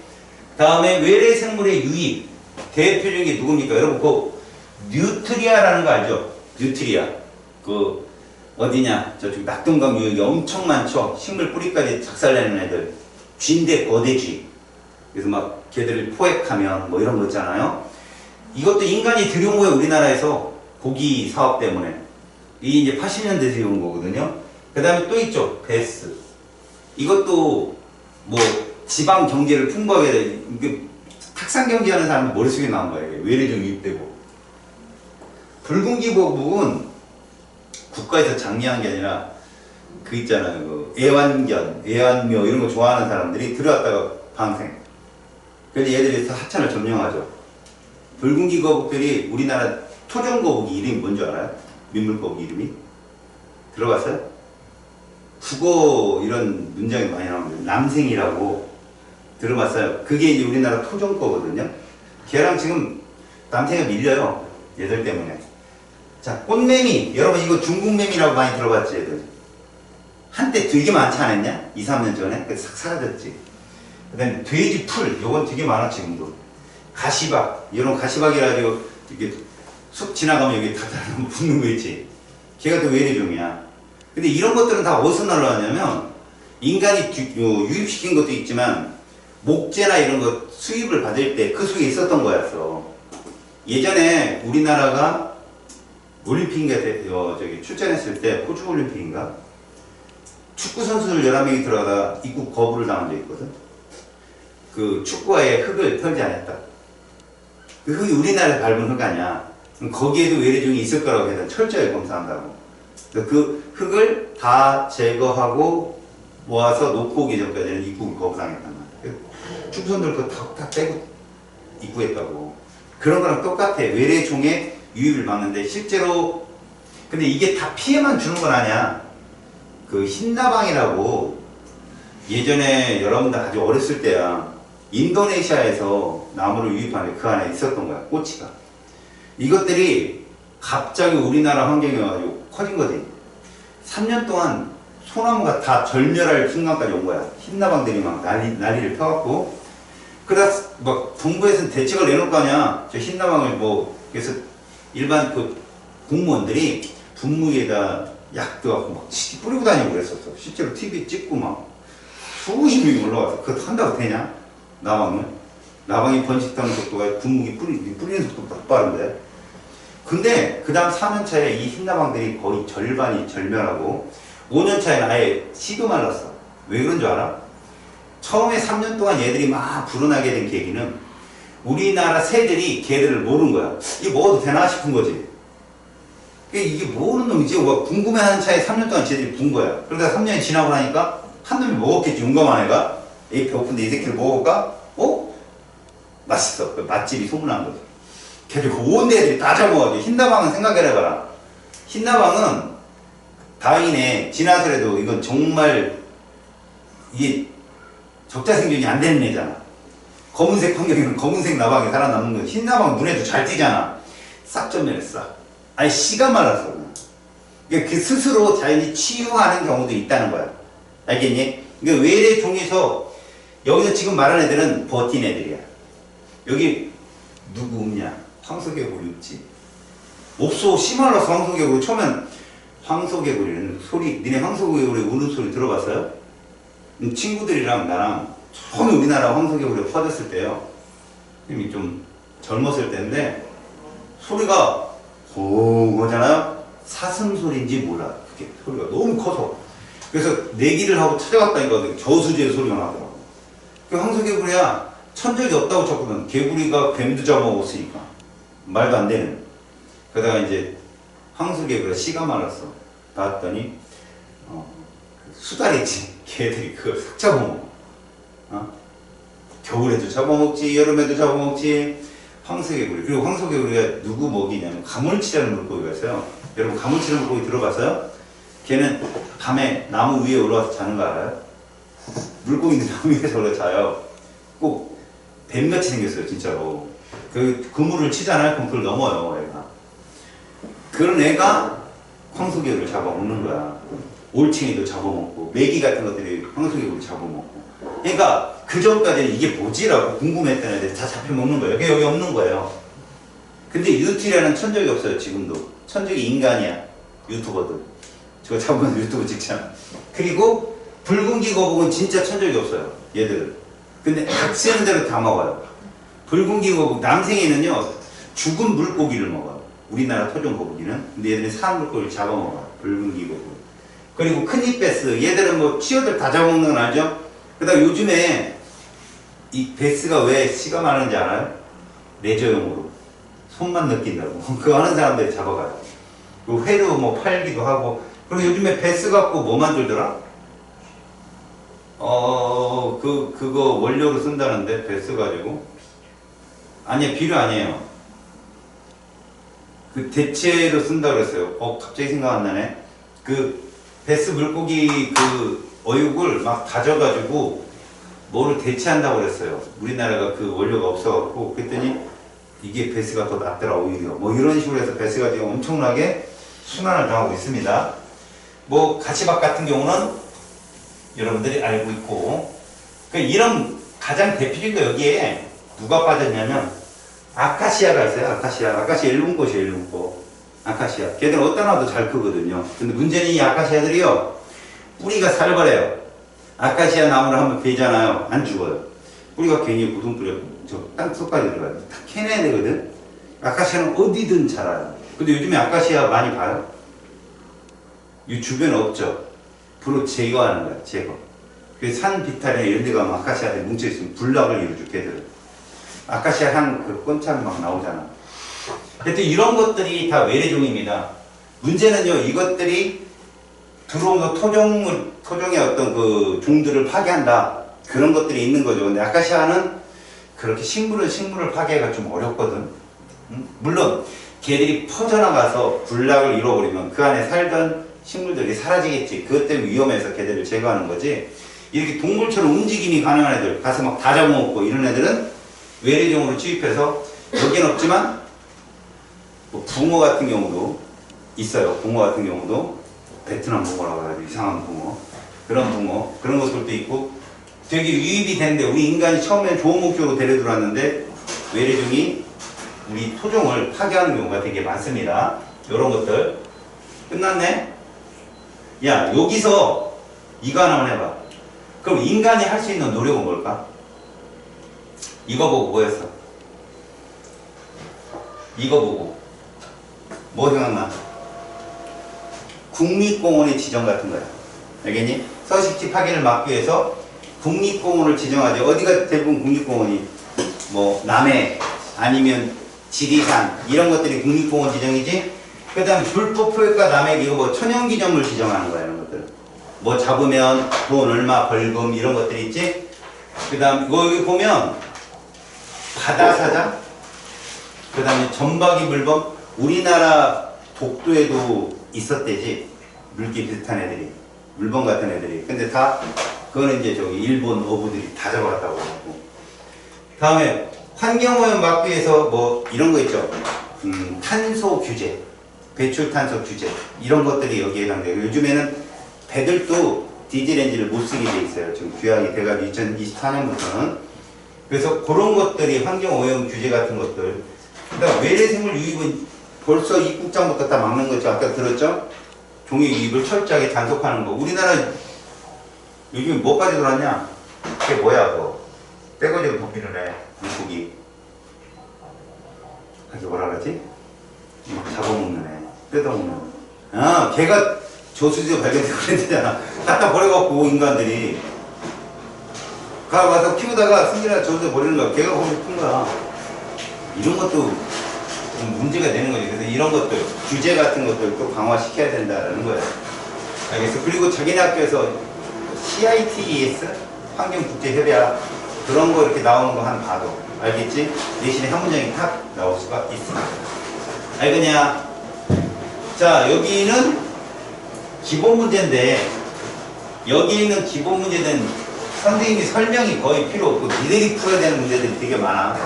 다음에 외래 생물의 유입. 대표적인 게 누굽니까? 여러분 그 뉴트리아라는 거 알죠? 뉴트리아. 그 어디냐? 저쪽 낙동강 유역이 엄청 많죠? 식물 뿌리까지 작살내는 애들. 쥐인데 거대 쥐. 그래서 막 걔들을 포획하면 뭐 이런 거 있잖아요. 이것도 인간이 들여온 거예요. 우리나라에서 고기 사업 때문에. 이게 이제 80년대에 들여온 거거든요. 그 다음에 또 있죠. 베스. 이것도 뭐 지방 경제를 풍부하게 돼. 이게 탁상 경제하는 사람 머릿속에 나온 거예요. 외래종 유입되고. 붉은 기복은 국가에서 장려한 게 아니라 그 있잖아요. 그 애완견, 애완묘 이런 거 좋아하는 사람들이 들어왔다가 방생. 그래서 얘들이 하천을 점령하죠. 붉은 기거북들이 우리나라 토종거북이 이름이 뭔지 알아요? 민물거북이 이름이? 들어봤어요? 국어 이런 문장이 많이 나옵니다. 남생이라고 들어봤어요. 그게 이제 우리나라 토종 거거든요. 걔랑 지금 남생이가 밀려요. 얘들 때문에. 자, 꽃매미. 여러분 이거 중국매미라고 많이 들어봤지, 얘들. 한때 되게 많지 않았냐? 2, 3년 전에? 그래서 싹 사라졌지. 그 다음에 돼지풀. 요건 되게 많아, 지금도. 가시박. 이런 가시박이라고 이렇게 숲 지나가면 여기 다 붙는 거 있지. 걔가 또 외래종이야. 근데 이런 것들은 다 어디서 날라왔냐면 인간이 유입시킨 것도 있지만 목재나 이런 거 수입을 받을 때 그 속에 있었던 거였어. 예전에 우리나라가 올림픽인가 저기 출전했을 때 호주 올림픽인가 축구 선수들 11명이 들어가다 입국 거부를 당한 적이 있거든. 그 축구화에 흙을 털지 않았다. 그 흙이 우리나라에 밟은 흙 아니야. 그럼 거기에도 외래종이 있을 거라고 해서 철저히 검사한다고. 그 흙을 다 제거하고 모아서 놓고 오기 전까지는 입국을 거부당했단 말이야. 축구선들 그거 다 빼고 입국했다고. 그런 거랑 똑같아. 외래종의 유입을 막는데 실제로 근데 이게 다 피해만 주는 건 아니야. 그 흰나방이라고 예전에 여러분들 아주 어렸을 때야 인도네시아에서 나무를 유입하는데 그 안에 있었던 거야. 꼬치가. 이것들이 갑자기 우리나라 환경에 와가지고 커진 거지. 3년 동안 소나무가 다 절멸할 순간까지 온 거야. 흰나방들이 막 난리를 펴갖고 그러다 막 정부에서는 대책을 내놓을 거 아니야. 저 흰나방을 뭐 그래서 일반 그 공무원들이 분무기에다 약도 하고 막 뿌리고 다니고 그랬었어. 실제로 TV 찍고 막 수십 명이 올라와서 그거 한다고 되냐? 나방은? 나방이 번식하는 속도가 분무기 뿌리는 속도보다 더 빠른데. 근데 그 다음 4년차에 이 흰나방들이 거의 절반이 절멸하고 5년차에는 아예 씨도 말랐어. 왜 그런 줄 알아? 처음에 3년 동안 얘들이 막 불어나게 된 계기는 우리나라 새들이 걔들을 모르는 거야. 이거 먹어도 되나 싶은 거지. 이게 모르는 놈이지. 궁금해하는 차에 3년 동안 쟤들이 분 거야. 그러다가 3년이 지나고 나니까 한 놈이 먹었겠지. 용감한 애가. 에이 배고픈데 이 새끼를 먹어볼까? 어? 맛있어. 그 맛집이 소문난 거지. 걔들 온 애들이 다 잡아가지고. 흰나방은 생각해봐라. 흰나방은 다행이네. 지나서라도 이건 정말 이게 적자생존이 안 되는 애잖아. 검은색 환경에는 검은색 나방이 살아남는 거야. 흰나방 눈에도 잘 띄잖아. 싹 전멸했어. 아니 씨가 말랐어. 그러니까 그 스스로 자연히 치유하는 경우도 있다는 거야. 알겠니? 그러니까 외래 종에서 여기서 지금 말하는 애들은 버틴 애들이야. 여기 누구 없냐? 황소개구리 없지. 없어. 씨 말라서 황소개구리. 처음엔 황소개구리는 소리, 니네 황소개구리 우는 소리 들어봤어요? 친구들이랑 나랑 처음에 우리나라 황소개구리가 퍼졌을 때요. 형님이 좀 젊었을 때인데 소리가 고거잖아요. 사슴소리인지 몰라. 그게 소리가 너무 커서. 그래서 내기를 하고 찾아갔다니까 저수지에 소리가 나더라고. 그 황소개구리야 천적이 없다고 쳤거든. 개구리가 뱀도 잡아먹었으니까. 말도 안 되는. 그러다가 이제 황소개구리가 씨가 말랐어. 봤더니 수달했지. 걔들이 그걸 싹 잡아먹어. 겨울에도 잡아먹지, 여름에도 잡아먹지. 황소개구리. 그리고 황소개구리가 누구 먹이냐면 가물치라는 물고기가 있어요. 여러분 가물치라는 물고기 들어봤어요? 걔는 밤에 나무 위에 올라와서 자는 거 알아요? 물고기는 나무 위에서 올라서 자요. 꼭 뱀같이 생겼어요, 진짜로. 그 그물을 치잖아요. 그럼 그걸 넘어요, 애가. 그런 애가 황소개구리를 잡아먹는 거야. 올챙이도 잡아먹고 메기 같은 것들이 황소개구리 잡아먹고. 그러니까 그 전까지는 이게 뭐지라고 궁금했던 애들이 다 잡혀먹는 거예요. 여기 없는 거예요. 근데 유튜브라는 천적이 없어요. 지금도. 천적이 인간이야. 유튜버들. 저거 잡으면 유튜브 찍잖아. 그리고 붉은기 거북은 진짜 천적이 없어요. 얘들은. 근데 닥치는 대로 다 먹어요. 붉은기 거북 남생에는요 죽은 물고기를 먹어요. 우리나라 토종 거북이는. 근데 얘들은 산 물고기를 잡아먹어요. 붉은기 거북. 그리고 큰잎베스. 얘들은 뭐 치어들 다 잡아먹는 건 알죠? 그다음 요즘에 이 베스가 왜 씨가 많은지 알아요? 레저용으로. 손만 느낀다고. 그거 하는 사람들이 잡아가요. 그 회로 뭐 팔기도 하고. 그리고 요즘에 베스 갖고 뭐 만들더라? 그거 원료로 쓴다는데, 베스 가지고. 아니야, 비료 아니에요. 그 대체로 쓴다 그랬어요. 갑자기 생각 안 나네. 그 베스 물고기 그 어육을 막 다져가지고 뭐를 대체한다고 그랬어요. 우리나라가 그 원료가 없어갖고. 그랬더니 이게 베스가 더 낫더라, 오히려. 뭐 이런 식으로 해서 베스가 지금 엄청나게 순환을 당하고 있습니다. 뭐 가시박 같은 경우는 여러분들이 알고 있고. 이런 가장 대표적인 거 여기에 누가 빠졌냐면 아카시아가 있어요. 아카시아 일본꽃이에요. 일본꽃. 아카시아. 걔들은 어디다 놔도 잘 크거든요. 근데 문제는 이 아카시아들이요 뿌리가 살벌해요. 아카시아 나무를 한번 베잖아요. 안 죽어요. 뿌리가 괜히 고동뿌리가 저 땅속까지 들어가요. 다 캐내야 되거든. 아카시아는 어디든 자라요. 근데 요즘에 아카시아 많이 봐요? 이 주변에 없죠. 불을 제거하는 거야. 제거. 그 산 비탈이나 이런 데 가면 아카시아들이 뭉쳐있으면 불락을 이루죠. 걔들은. 아카시아 향 그 꽃향 막 나오잖아. 하여튼 이런 것들이 다 외래종입니다. 문제는요, 이것들이 들어오면서 토종의 어떤 그 종들을 파괴한다. 그런 것들이 있는 거죠. 근데 아카시아는 그렇게 식물을 파괴가 좀 어렵거든. 물론, 걔들이 퍼져나가서 군락을 이뤄버리면 그 안에 살던 식물들이 사라지겠지. 그것 때문에 위험해서 걔들을 제거하는 거지. 이렇게 동물처럼 움직임이 가능한 애들, 가서 막 다 잡아먹고 이런 애들은 외래종으로 취입해서 여기는 없지만 뭐 붕어 같은 경우도 있어요. 붕어 같은 경우도 베트남 붕어라고 해가지고 이상한 붕어, 그런 붕어, 그런 것들도 있고 되게 유입이 되는데 우리 인간이 처음엔 좋은 목적으로 데려들어왔는데 외래종이 우리 토종을 파괴하는 경우가 되게 많습니다. 이런 것들 끝났네? 야 여기서 이거 하나만 해봐. 그럼 인간이 할 수 있는 노력은 뭘까? 이거 보고 뭐였어? 이거 보고 뭐 생각나? 국립공원의 지정 같은 거야. 알겠니? 서식지 파괴를 막기 위해서 국립공원을 지정하지. 어디가 대부분 국립공원이? 뭐 남해 아니면 지리산 이런 것들이 국립공원 지정이지. 그 다음에 불법 포획과 남해 이거 뭐 천연기념물 지정하는 거야. 이런 것들 뭐 잡으면 돈 얼마 벌금 이런 것들 있지. 그 다음 여기 보면 바다사자 그 다음에 점박이 물범 우리나라 독도에도 있었대지. 물개 비슷한 애들이 물범 같은 애들이. 근데 다 그거는 이제 저기 일본 어부들이 다 잡아갔다고 하고. 다음에 환경오염 막기 위해서 뭐 이런 거 있죠. 탄소 규제, 배출 탄소 규제 이런 것들이 여기에 해당돼요. 요즘에는 배들도 디젤 엔진을 못 쓰게 돼 있어요. 지금 규약이 돼가지고 2024년부터는. 그래서 그런 것들이 환경오염 규제 같은 것들. 그러니까 외래생물 유입은 벌써 입국장부터 다 막는 거죠. 아까 들었죠? 종의 유입을 철저하게 단속하는 거. 우리나라 요즘 뭐까지 돌았냐? 그게 뭐야 그거? 떼거지로 덮이는 애 물고기. 그게 뭐라 그러지? 막 잡아먹는 애, 뜯어먹는 애. 아, 걔가 저수지에 발견되고 그랬잖아. 갖다 버려갖고 인간들이 가서 키우다가 승진아 저수지에 버리는 거야. 걔가 거기 큰 거야. 이런 것도 좀 문제가 되는 거지. 그래서 이런 것들 규제 같은 것들 또 강화시켜야 된다라는 거예요. 알겠어? 그리고 자기네 학교에서 CITES 환경국제협약 그런 거 이렇게 나오는 거 한 봐도 알겠지? 대신에 한 문장이 탁 나올 수가 있습니다. 알겠냐? 자, 여기는 기본 문제인데 여기 있는 기본 문제는 선생님이 설명이 거의 필요 없고 니들이 풀어야 되는 문제들이 되게 많아.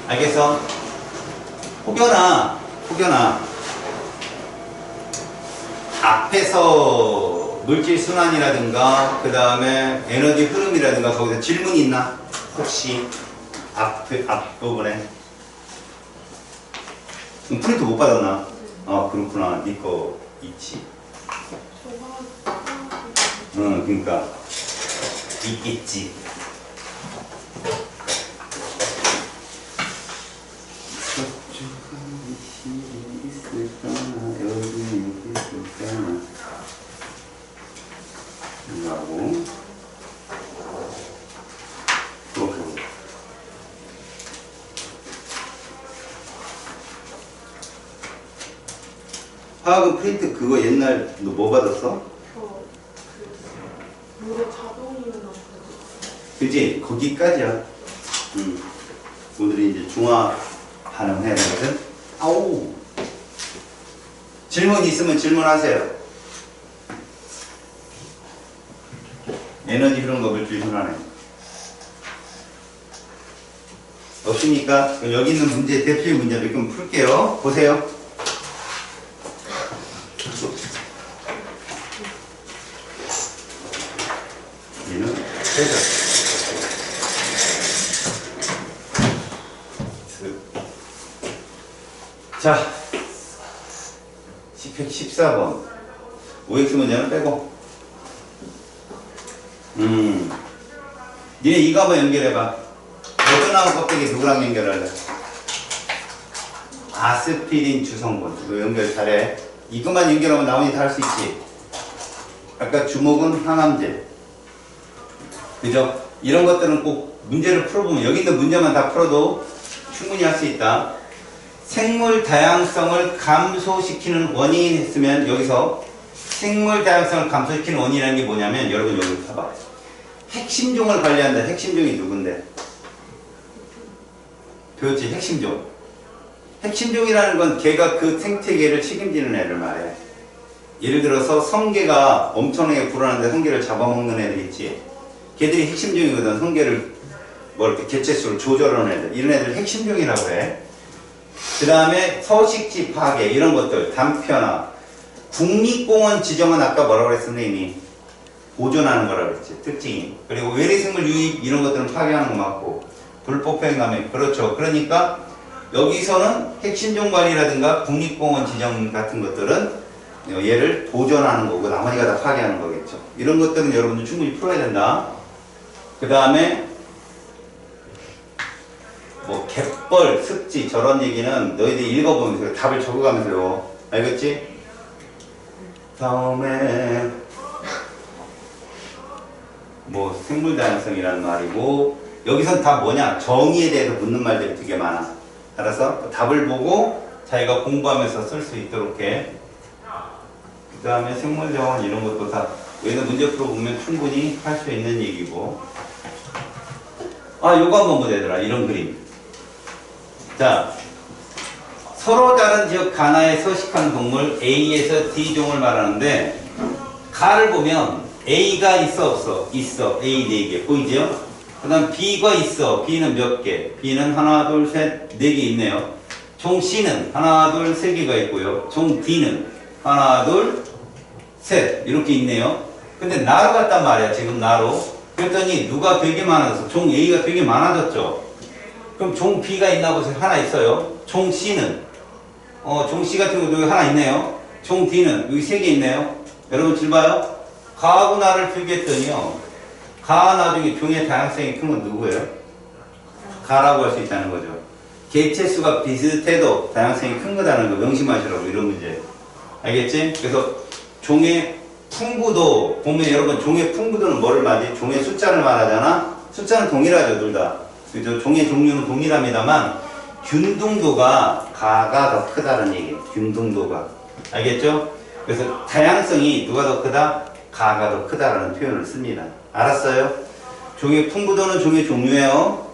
알겠어? 혹여나 앞에서 물질 순환이라든가 그 다음에 에너지 흐름이라든가 거기서 질문이 있나? 혹시 앞부분에 프린트 못 받았나? 아 그렇구나. 니 거 있지. 응 그러니까 있겠지. 하고 화학은 프린트 그거 옛날 너 뭐 받았어? 물에 자동이나 그지? 거기까지야. 오늘이 이제 중화 반응해야 되거든. 아우 질문 있으면 질문하세요. 에너지 흐름과 물질 순환에 없으니까 여기 있는 문제 대표 문제 몇 개 풀게요. 보세요. 얘는 회전. 자, 114번 5x 문제는 빼고. 니네 이거 한번 연결해봐. 어떠나무 껍데기 누구랑 연결할래? 아스피린 주성분. 이거 연결 잘해. 이것만 연결하면 나머지 다 할 수 있지. 아까 주목은 항암제. 그죠? 이런 것들은 꼭 문제를 풀어보면 여기 있는 문제만 다 풀어도 충분히 할 수 있다. 생물 다양성을 감소시키는 원인이 했으면 여기서 생물 다양성을 감소시키는 원인이라는 게 뭐냐면 여러분 여기 봐봐. 핵심종을 관리한다. 핵심종이 누군데? 배웠지? 핵심종. 핵심종이라는 건 걔가 그 생태계를 책임지는 애를 말해. 예를 들어서 성게가 엄청나게 불어나는데 성게를 잡아먹는 애들 있지. 걔들이 핵심종이거든. 성게를 뭐 이렇게 개체수를 조절하는 애들. 이런 애들 핵심종이라고 해. 그 다음에 서식지 파괴 이런 것들. 단편화. 국립공원 지정은 아까 뭐라고 그랬어 선생님이? 보존하는 거라고 그랬지, 특징이. 그리고 외래생물 유입 이런 것들은 파괴하는 거 맞고, 불법행 감액, 그렇죠. 그러니까 여기서는 핵심종관리라든가 국립공원 지정 같은 것들은 얘를 보존하는 거고 나머지가 다 파괴하는 거겠죠. 이런 것들은 여러분들 충분히 풀어야 된다. 그 다음에 뭐 갯벌, 습지 저런 얘기는 너희들이 읽어보면서 답을 적어가면서요. 알겠지? 다음에 뭐 생물 다양성이라는 말이고 여기선 다 뭐냐? 정의에 대해서 묻는 말들이 되게 많아. 알았어? 답을 보고 자기가 공부하면서 쓸 수 있도록 해. 그 다음에 생물정원 이런 것도 다 얘는 문제 풀어보면 충분히 할 수 있는 얘기고. 아, 요거 한번 보자 얘들아. 이런 그림. 자, 서로 다른 지역 가나에 서식한 동물 A에서 D종을 말하는데 가를 보면 A가 있어 없어? 있어. A 4개 보이죠? 그 다음 B가 있어. B는 몇 개? B는 하나 둘 셋 4개 있네요. 종 C는 하나 둘 3개가 있고요. 종 D는 하나 둘 셋 이렇게 있네요. 근데 나로 갔단 말이야. 지금 나로. 그랬더니 누가 되게 많아졌어? 종 A가 되게 많아졌죠. 그럼 종 B가 있나 보세요. 하나 있어요. 종 C는 종 C 같은 것도 여기 하나 있네요. 종 D는 여기 3개 있네요. 여러분 줄 봐요. 가하고 나를 풀겠더니요. 가 나중에 종의 다양성이 큰 건 누구예요? 가라고 할 수 있다는 거죠. 개체수가 비슷해도 다양성이 큰 거다는 거 명심하시라고 이런 문제. 알겠지? 그래서 종의 풍부도 보면 여러분 종의 풍부도는 뭐를 말하지? 종의 숫자를 말하잖아. 숫자는 동일하죠, 둘 다. 그죠? 종의 종류는 동일합니다만 균등도가 가가 더 크다는 얘기예요. 균등도가. 알겠죠? 그래서 다양성이 누가 더 크다? 가가 더 크다라는 표현을 씁니다. 알았어요? 종의 풍부도는 종의 종류예요.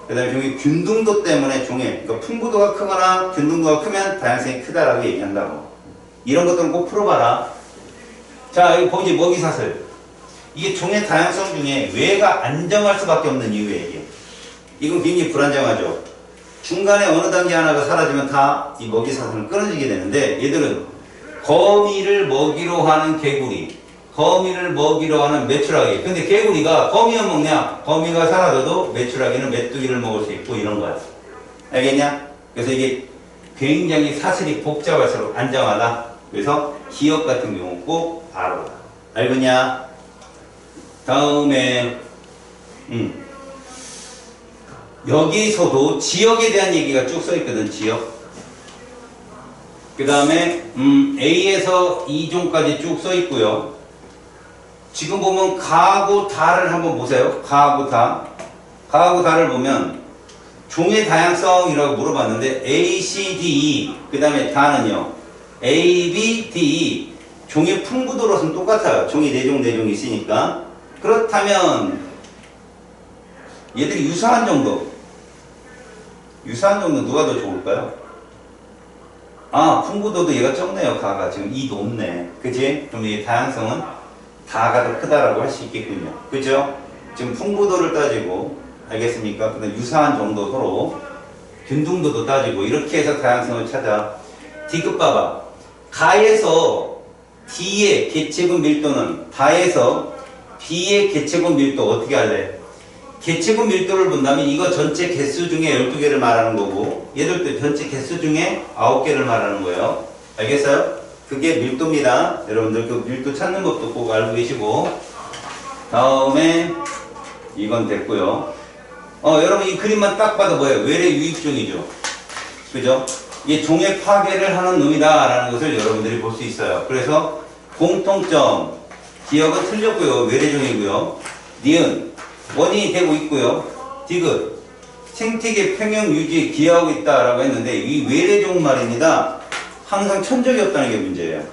그 다음에 종의 균등도 때문에 종의 그러니까 풍부도가 크거나 균등도가 크면 다양성이 크다라고 얘기한다고. 이런 것들은 꼭 풀어봐라. 자, 이거 보이지? 먹이사슬. 이게 종의 다양성 중에 왜가 안정할 수밖에 없는 이유예요. 이게. 이건 굉장히 불안정하죠. 중간에 어느 단계 하나가 사라지면 다 이 먹이사슬은 끊어지게 되는데 얘들은 거미를 먹이로 하는 개구리, 거미를 먹이로 하는 메추라기. 근데 개구리가 거미만 먹냐? 거미가 사라져도 메추라기는 메뚜기를 먹을 수 있고 이런 거야. 알겠냐? 그래서 이게 굉장히 사슬이 복잡할수록 안정하다. 그래서 기업 같은 경우 꼭 알아라. 알겠냐? 다음에 여기서도 지역에 대한 얘기가 쭉 써있거든. 지역. 그 다음에 A에서 2종까지 쭉 써있고요. 지금 보면 가하고 다를 한번 보세요. 가하고 다. 가하고 다를 보면 종의 다양성이라고 물어봤는데 A, C, D, E 그 다음에 다는요. A, B, D, E 종의 풍부도로서는 똑같아요. 종이 4종, 4종이 있으니까. 그렇다면 얘들이 유사한 정도. 유사한 정도 누가 더 좋을까요? 아, 풍부도도 얘가 적네요. 가가 지금 2 높네. 그치? 그럼 이 다양성은 다가 더 크다라고 할 수 있겠군요. 그죠? 지금 풍부도를 따지고 알겠습니까? 그다음 유사한 정도 서로 균등도도 따지고 이렇게 해서 다양성을 찾아. D급 봐봐. 가에서 D의 개체군 밀도는 다에서 B의 개체군 밀도 어떻게 할래? 개체군 밀도를 본다면 이거 전체 개수 중에 12개를 말하는 거고 얘들도 전체 개수 중에 9개를 말하는 거예요. 알겠어요? 그게 밀도입니다. 여러분들 그 밀도 찾는 것도 꼭 알고 계시고. 다음에 이건 됐고요. 여러분 이 그림만 딱 봐도 뭐예요? 외래 유입종이죠. 그죠? 이게 종의 파괴를 하는 놈이다 라는 것을 여러분들이 볼 수 있어요. 그래서 공통점 기억은 틀렸고요. 외래종이고요. 니은 원인이 되고 있고요. 디귿 생태계 평형 유지 기여하고 있다라고 했는데 이 외래종 말입니다. 항상 천적이 없다는 게 문제예요.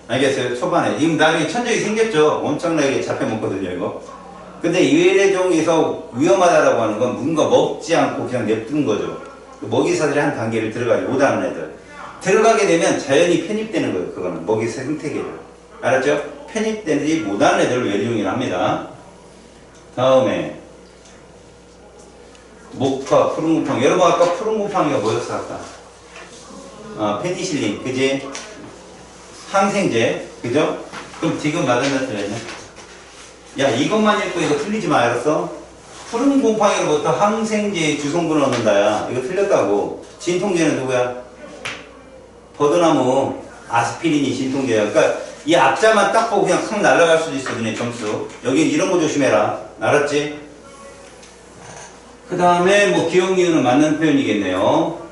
알겠어요? 초반에 지금 나중에 천적이 생겼죠. 엄청나게 잡혀먹거든요 이거. 근데 이 외래종에서 위험하다라고 하는 건 뭔가 먹지 않고 그냥 냅둔 거죠. 먹이사슬이 한 단계를 들어가지 못하는 애들. 들어가게 되면 자연히 편입되는 거예요. 그거는 먹이사 생태계를. 알았죠? 편입되지 못하는 애들을 외래종이라 합니다. 다음에 목화, 푸른곰팡이. 여러분 아까 푸른곰팡이가 뭐였어 아까? 페니실린, 그지? 항생제, 그죠? 그럼 지금 맞았나 틀렸냐? 야, 이것만 읽고 이거 틀리지 마, 알았어? 푸른 곰팡이로부터 항생제의 주성분을 얻는다야. 이거 틀렸다고. 진통제는 누구야? 버드나무 아스피린이 진통제야. 그러니까 이 앞자만 딱 보고 그냥 확 날아갈 수도 있어, 너네 점수. 여기 이런 거 조심해라. 알았지? 그 다음에 뭐 기억 이유는 맞는 표현이겠네요.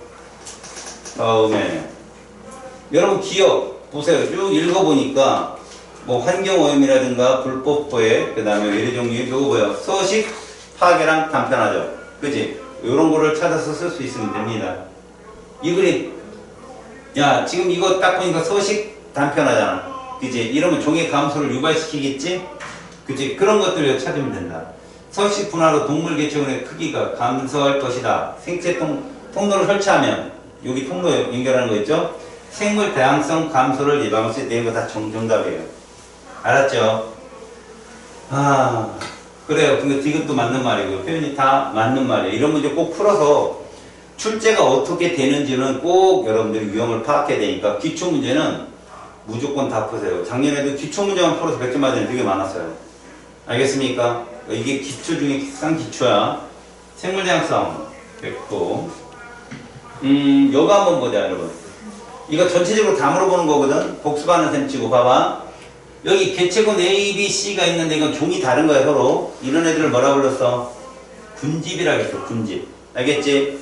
다음에 여러분 기억 보세요. 쭉 읽어보니까 뭐 환경오염이라든가 불법포획, 그 다음에 외래 종류, 요거 뭐야? 서식, 파괴랑 단편화죠. 그치? 요런 거를 찾아서 쓸 수 있으면 됩니다. 이 그림, 야, 지금 이거 딱 보니까 서식, 단편화잖아. 그치? 이러면 종의 감소를 유발시키겠지? 그치? 그런 것들을 찾으면 된다. 서식 분화로 동물 개체군의 크기가 감소할 것이다. 생체 통로를 설치하면, 여기 통로 연결하는 거 있죠? 생물 다양성 감소를 예방할 수 있는 거 다 정답이에요. 알았죠? 아, 그래요. 근데 이것도 맞는 말이고, 표현이 다 맞는 말이에요. 이런 문제 꼭 풀어서 출제가 어떻게 되는지는 꼭 여러분들이 유형을 파악해야 되니까 기초문제는 무조건 다 푸세요. 작년에도 기초문제만 풀어서 100점 맞은 애 되게 많았어요. 알겠습니까? 이게 기초 중에 싼 기초야. 생물다양성 됐고, 요거 한번 보자, 여러분. 이거 전체적으로 다 물어보는 거거든. 복습하는 셈 치고 봐봐. 여기 개체군 A, B, C가 있는데 이건 종이 다른 거야, 서로. 이런 애들을 뭐라 불렀어? 군집이라고 했어, 군집. 알겠지?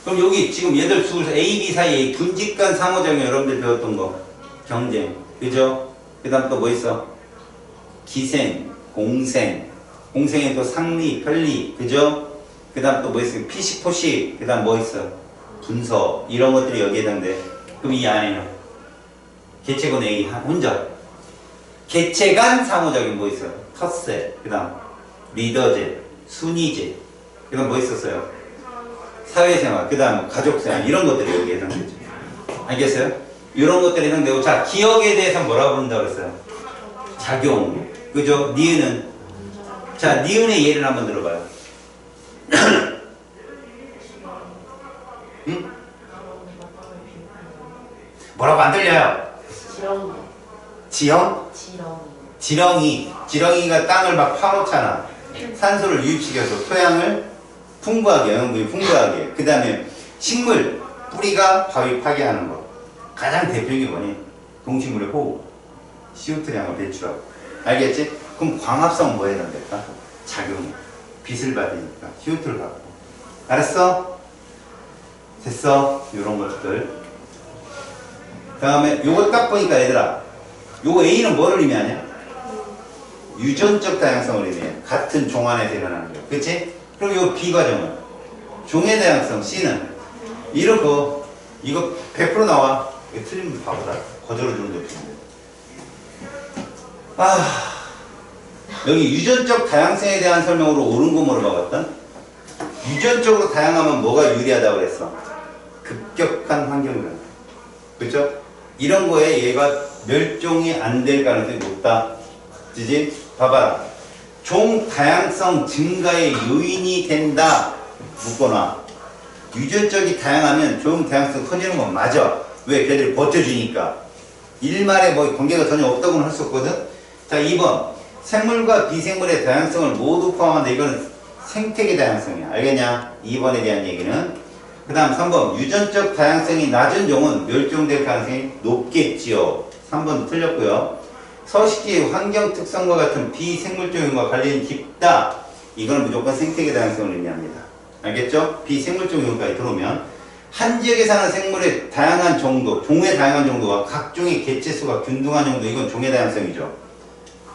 그럼 여기 지금 얘들 수에서 A, B 사이에 군집 간 상호작용 여러분들 배웠던 거. 경쟁. 그죠? 그 다음 또 뭐 있어? 기생, 공생. 공생에 또 상리, 편리. 그죠? 그 다음 또 뭐 있어? 피식, 포식. 그 다음 뭐 있어? 분서. 이런 것들이 여기에 해당돼. 그럼 이 안에는 개체군 A 혼자. 개체 간 상호작용 뭐 있어요? 텃세, 그 다음 리더제, 순위제, 그 다음 뭐 있었어요? 사회생활, 그 다음 가족생활, 이런 것들이 여기에 해당되죠. 알겠어요? 이런 것들이 해당되고, 자, 기억에 대해서 뭐라고 부른다고 그랬어요? 작용, 그죠? 니은은, 자, 니은의 예를 한번 들어봐요. 응? 뭐라고 안 들려요? 지형? 지렁이가 땅을 막 파놓잖아. 산소를 유입시켜서 토양을 풍부하게, 영양분이 풍부하게. 그 다음에 식물, 뿌리가 바위 파괴하는 거. 가장 대표적인 원인, 동식물의 호흡, CO2량을 배출하고. 알겠지? 그럼 광합성 뭐 해야 될까? 작용, 빛을 받으니까 CO2를 받고. 알았어? 됐어? 요런 것들. 그 다음에 요거 딱 보니까 얘들아, 요거 A는 뭐를 의미하냐? 유전적 다양성을 의미해. 같은 종 안에서 일어나는 거. 그치? 그럼 요 B 과정은 종의 다양성 C는 이런 거, 이거 100% 나와. 이거 틀리면 바보다. 거절을 주는 게 없는데. 아, 여기 유전적 다양성에 대한 설명으로 옳은 거 물어봤거든? 유전적으로 다양하면 뭐가 유리하다고 그랬어? 급격한 환경 변화. 그렇죠? 이런 거에 얘가 멸종이 안 될 가능성이 높다. 그지? 봐봐라. 종 다양성 증가의 요인이 된다. 묶어놔. 유전적이 다양하면 종 다양성 커지는 건 맞아. 왜? 걔들이 버텨주니까. 일말에 뭐 관계가 전혀 없다고는 할 수 없거든? 자, 2번. 생물과 비생물의 다양성을 모두 포함한다. 이거는 생태계 다양성이야. 알겠냐? 2번에 대한 얘기는. 그 다음 3번. 유전적 다양성이 낮은 종은 멸종될 가능성이 높겠지요. 3번도 틀렸고요. 서식지의 환경 특성과 같은 비생물적 요인과 관련이 깊다. 이거는 무조건 생태계 다양성을 의미합니다. 알겠죠? 비생물적 요인까지 들어오면 한 지역에 사는 생물의 다양한 정도, 종의 다양한 정도와 각종의 개체수가 균등한 정도, 이건 종의 다양성이죠.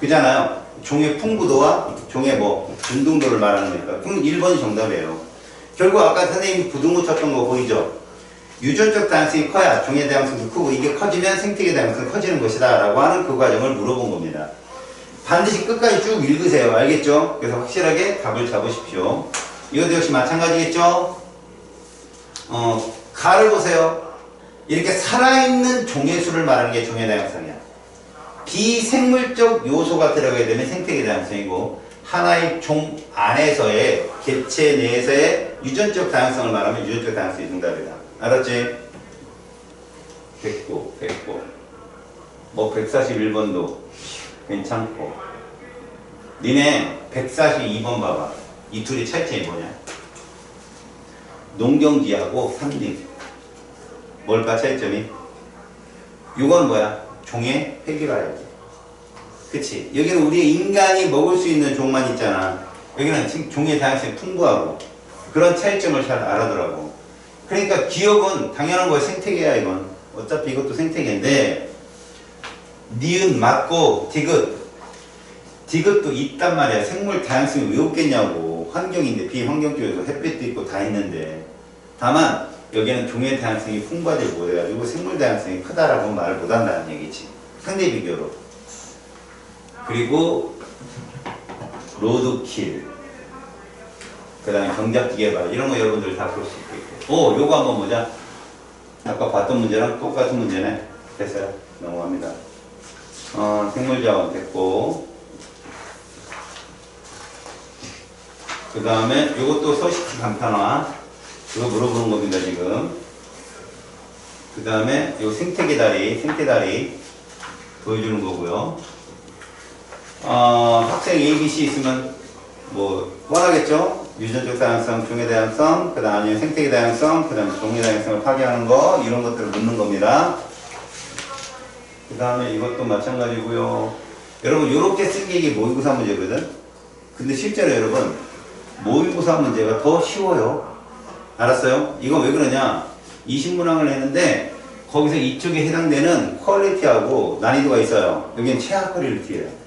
그잖아요. 종의 풍부도와 종의 뭐 균등도를 말하는 거니까. 그럼 1번이 정답이에요. 결국 아까 선생님이 부등호 쳤던 거 보이죠? 유전적 다양성이 커야 종의 다양성도 크고, 이게 커지면 생태계 다양성이 커지는 것이다 라고 하는 그 과정을 물어본 겁니다. 반드시 끝까지 쭉 읽으세요. 알겠죠? 그래서 확실하게 답을 잡으십시오. 이것도 역시 마찬가지겠죠? 가를 보세요. 이렇게 살아있는 종의 수를 말하는 게 종의 다양성이야. 비생물적 요소가 들어가게 되면 생태계 다양성이고, 하나의 종 안에서의 개체 내에서의 유전적 다양성을 말하면 유전적 다양성이 정답이다. 알았지? 됐고 뭐 141번도 괜찮고, 니네 142번 봐봐. 이 둘의 차이점이 뭐냐? 농경지하고 산림. 뭘까 차이점이? 이건 뭐야? 종의 획일화야지. 그치? 여기는 우리 인간이 먹을 수 있는 종만 있잖아. 여기는 종의 다양성이 풍부하고 그런 차이점을 잘 알아더라고. 그러니까 기억은 당연한 거야. 생태계야 이건. 어차피 이것도 생태계인데 니은 맞고 디귿도 있단 말이야. 생물 다양성이 왜 없겠냐고. 환경인데 비환경 쪽에서 햇빛도 있고 다 있는데 다만 여기는 종의 다양성이 풍부하다고 해가지고 생물 다양성이 크다라고 말을 못한다는 얘기지. 상대 비교로. 그리고 로드킬, 그 다음에 경작지 개발 이런 거 여러분들 다 볼 수 있겠고. 요거 한번 보자. 아까 봤던 문제랑 똑같은 문제네. 됐어요. 넘어갑니다. 생물자원 됐고, 그 다음에 요것도 서식지 간편화 이거 물어보는 겁니다 지금. 그 다음에 요 생태다리 보여주는 거고요. 학생 A, B, C 있으면 뭐 뻔하겠죠? 유전적 다양성, 종의 다양성, 그 다음에 생태계 다양성, 그 다음에 종의 다양성을 파괴하는 거 이런 것들을 묻는 겁니다. 그 다음에 이것도 마찬가지고요. 여러분 요렇게 쓴 게 이게 모의고사 문제거든. 근데 실제로 여러분 모의고사 문제가 더 쉬워요. 알았어요? 이거 왜 그러냐? 20문항을 했는데 거기서 이쪽에 해당되는 퀄리티하고 난이도가 있어요. 여기는 최하 퀄리티예요.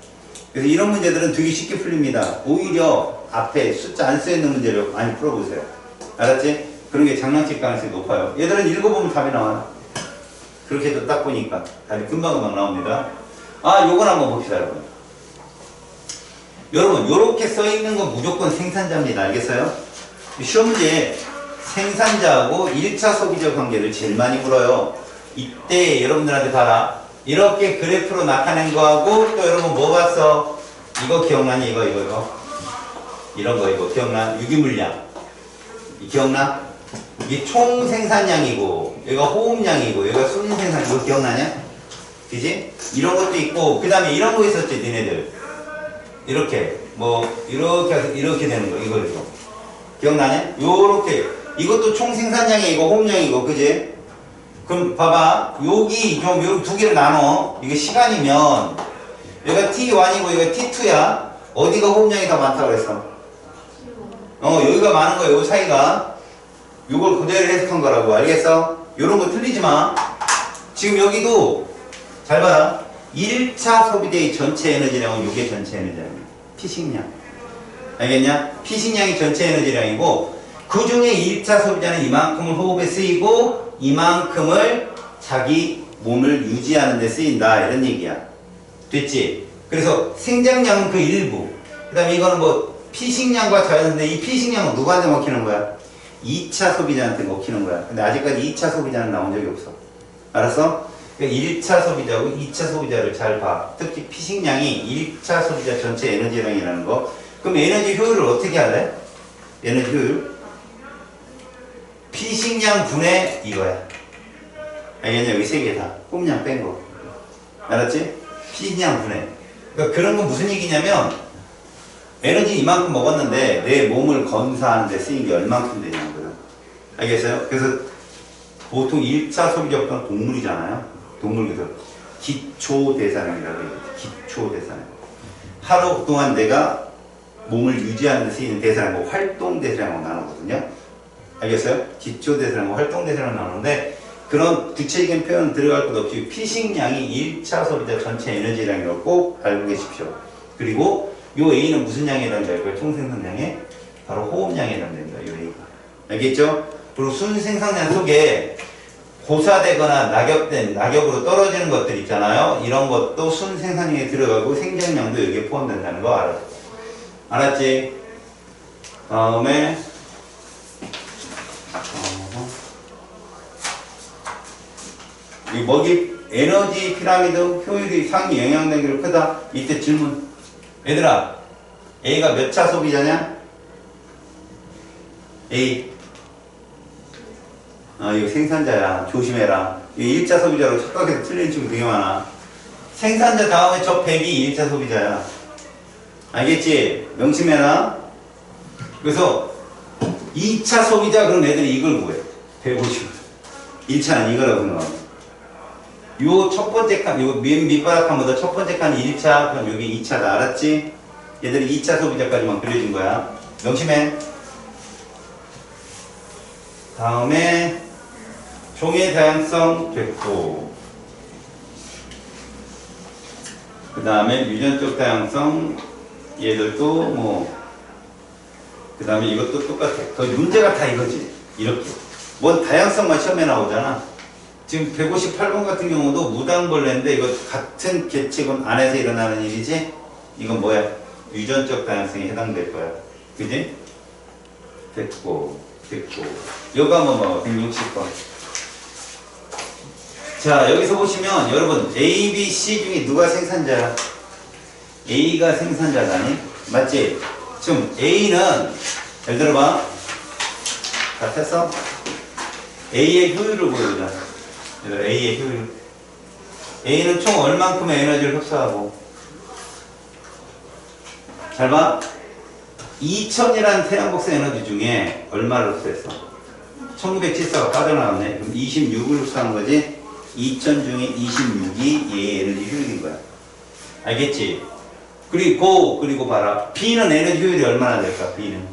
그래서 이런 문제들은 되게 쉽게 풀립니다. 오히려 앞에 숫자 안 써있는 문제를 많이 풀어보세요. 알았지? 그런 게 장난칠 가능성이 높아요. 얘들은 읽어보면 답이 나와요. 그렇게 해도 딱 보니까 답이 금방금방 나옵니다. 요건 한번 봅시다 여러분. 여러분 요렇게 써있는 건 무조건 생산자입니다. 알겠어요? 시험 문제에 생산자하고 1차 소비자 관계를 제일 많이 물어요. 이때 여러분들한테 봐라. 이렇게 그래프로 나타낸 거하고 또 여러분 뭐 봤어? 이거 기억나니? 이거 이런 거 이거 기억나? 유기물량 기억나? 이게 총 생산량이고 여기가 호흡량이고 여기가 순생산 이거 기억나냐? 그지? 이런 것도 있고 그 다음에 이런 거 있었지 니네들 이렇게 이렇게 해서 이렇게 되는 거 이거 기억나냐? 요렇게 이것도 총 생산량이고 호흡량이고 그지? 그럼 봐봐 여기 좀 요 두 개를 나눠. 이게 시간이면 여기가 T1이고 여기가 T2야. 어디가 호흡량이 더 많다고 그랬어? 여기가 많은 거야. 요 차이가 요걸 그대로 해석한 거라고. 알겠어? 요런 거 틀리지 마. 지금 여기도 잘 봐라. 1차 소비대의 전체 에너지량은 요게 전체 에너지량이야. 피식량. 알겠냐? 피식량이 전체 에너지량이고 그 중에 1차 소비자는 이만큼을 호흡에 쓰이고 이만큼을 자기 몸을 유지하는 데 쓰인다 이런 얘기야. 됐지? 그래서 생장량은 그 일부. 그 다음에 이거는 피식량과 자연인데 이 피식량은 누구한테 먹히는 거야? 2차 소비자한테 먹히는 거야. 근데 아직까지 2차 소비자는 나온 적이 없어. 알았어? 그러니까 1차 소비자하고 2차 소비자를 잘 봐. 특히 피식량이 1차 소비자 전체 에너지량이라는 거. 그럼 에너지 효율을 어떻게 할래? 에너지 효율? 피식량 분의 이거야. 알겠냐? 여기 세 개 다. 꼼량 뺀 거. 알았지? 피식량 분해. 그러니까 그런 건 무슨 얘기냐면 에너지 이만큼 먹었는데 내 몸을 건사하는 데 쓰인 게 얼만큼 되냐는 거예요. 알겠어요? 그래서 보통 1차 소비자부터는 동물이잖아요. 동물에서 기초대사량이라고 해요. 기초대사량. 하루 동안 내가 몸을 유지하는 데 쓰이는 대사량, 활동대사량으로 나누거든요. 알겠어요? 기초대사량과 활동대사량으로 나누는데 그런 구체적인 표현 들어갈 것 없이 피식량이 1차 소비자 전체 에너지량이라고 꼭 알고 계십시오. 그리고 요 A는 무슨 양에 해당될까요? 총생산량에 바로 호흡량에 해당됩니다. 요 A가. 알겠죠? 그리고 순생산량 속에 고사되거나 낙엽으로 떨어지는 것들 있잖아요. 이런 것도 순생산량에 들어가고 생장량도 여기에 포함된다는 거 알아. 알았지? 다음에 이 먹이 에너지 피라미드 효율이 상위 영향력이 크다. 이때 질문. 얘들아, A가 몇 차 소비자냐? A. 이거 생산자야. 조심해라. 이 1차 소비자로 착각해서 틀리는 친구 되게 많아. 생산자 다음에 저 100이 1차 소비자야. 알겠지? 명심해라. 그래서 2차 소비자 그럼 애들이 이걸 구해. 150. 1차는 이거라고 생각하면. 요 첫 번째 칸, 요 밑바닥 칸보다 첫 번째 칸이 1차, 그럼 여기 2차다. 알았지? 얘들이 2차 소비자까지만 그려준 거야. 명심해. 다음에 종의 다양성 됐고, 그 다음에 유전적 다양성 얘들도 뭐, 그 다음에 이것도 똑같아. 그 문제가 다 이거지. 이렇게. 뭔 다양성만 시험에 나오잖아. 지금 158번 같은 경우도 무당벌레인데 이거 같은 계층 안에서 일어나는 일이지? 이건 뭐야? 유전적 다양성에 해당될 거야. 그지? 됐고. 요거 한번 봐봐. 160번. 자, 여기서 보시면 여러분 A, B, C 중에 누가 생산자야? A가 생산자다니? 맞지? 지금 A는 잘 들어봐. 다 폈어? A의 효율을 보여주자. A의 효율. A는 총 얼만큼의 에너지를 흡수하고. 잘 봐. 2000이라는 태양복사 에너지 중에 얼마를 흡수했어? 1974가 빠져나왔네. 그럼 26을 흡수한 거지? 2000 중에 26이 얘의 에너지 효율인 거야. 알겠지? 그리고 봐라. B는 에너지 효율이 얼마나 될까? B는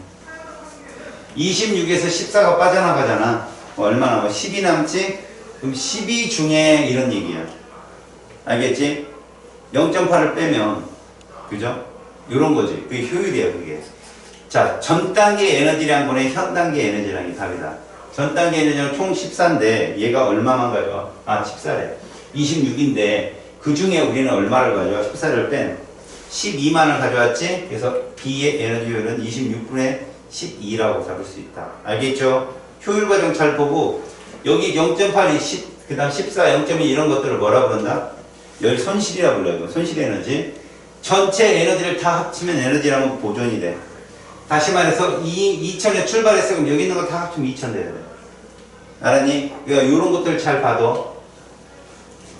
26에서 14가 빠져나가잖아. 얼마 남아? 10이 남지? 그럼 12 중에 이런 얘기야. 알겠지? 0.8을 빼면, 그죠? 이런 거지. 그게 효율이야, 그게. 자, 전 단계 에너지량 분의 현 단계 에너지량이 답이다. 전 단계 에너지량 총 14인데 얘가 얼마만 가져와? 아, 14래. 26인데 그 중에 우리는 얼마를 가져와? 14를 뺀 12만을 가져왔지? 그래서 B의 에너지 효율은 26분의 12라고 잡을 수 있다. 알겠죠? 효율 과정 잘 보고 여기 0.8, 10, 그 다음 14, 0.2 이런 것들을 뭐라 부른다? 열 손실이라 불러요. 손실 에너지. 전체 에너지를 다 합치면 에너지라면 보존이 돼. 다시 말해서 2000에 출발했어. 그럼 여기 있는 거 다 합치면 2000 돼야 돼. 알았니? 그러니까 이런 것들 잘 봐도.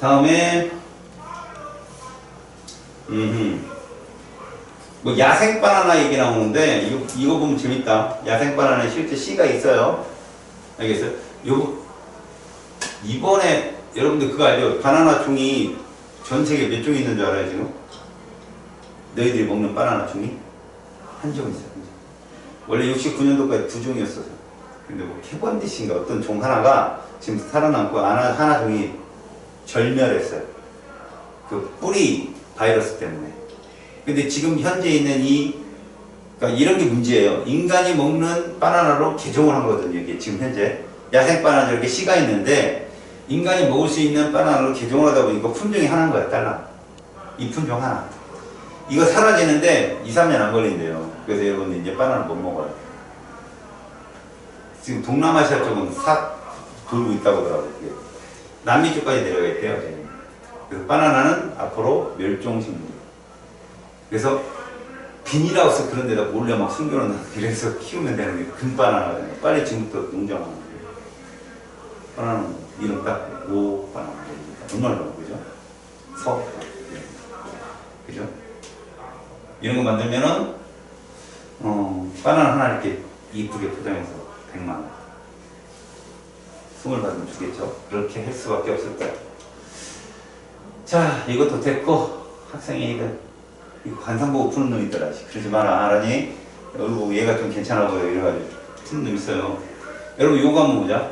다음에 뭐 야생 바나나 얘기 나오는데 이거 보면 재밌다. 야생 바나나에 실제 씨가 있어요. 알겠어요? 이번에 여러분들 그거 알죠? 바나나 종이 전 세계 몇 종이 있는 줄 알아요 지금? 너희들이 먹는 바나나 종이? 한 종 있어요. 원래 69년도까지 2종이었어요. 근데 뭐 캐번디시인가 어떤 종 하나가 지금 살아남고 하나 종이 절멸했어요. 그 뿌리 바이러스 때문에. 근데 지금 현재 있는 그러니까 이런 게 문제예요. 인간이 먹는 바나나로 개종을 한 거거든요. 이게 지금 현재 야생 바나나 이렇게 씨가 있는데 인간이 먹을 수 있는 바나나로 개종을 하다 보니까 품종이 하나인 거야. 달라. 이 품종 하나. 이거 사라지는데 2, 3년 안 걸린대요. 그래서 여러분들 이제 바나나 못 먹어요. 지금 동남아시아 쪽은 싹 돌고 있다고 하더라고요. 남미 쪽까지 내려가 있대요. 그래서 바나나는 앞으로 멸종식물. 그래서 비닐하우스 그런 데다 몰래 막 숨겨놓는 그래서 키우면 되는 게 금바나나거든요. 빨리 지금부터 농장하는 거예요. 바나나는 이름 딱 오 바나나. 얼마나 그죠? 서. 그죠? 이런 거 만들면은 바나나 하나 이렇게 이쁘게 포장해서 100만 원. 선물 받으면 주겠죠. 그렇게 할 수밖에 없을 거야. 자, 이것도 됐고 학생이 이거 관상 보고 푸는 놈 있더라. 그러지 마라. 알았니? 여기 보고 얘가 좀 괜찮아 보여. 이래가지고 푸는 놈 있어요. 여러분 요거 한번 보자.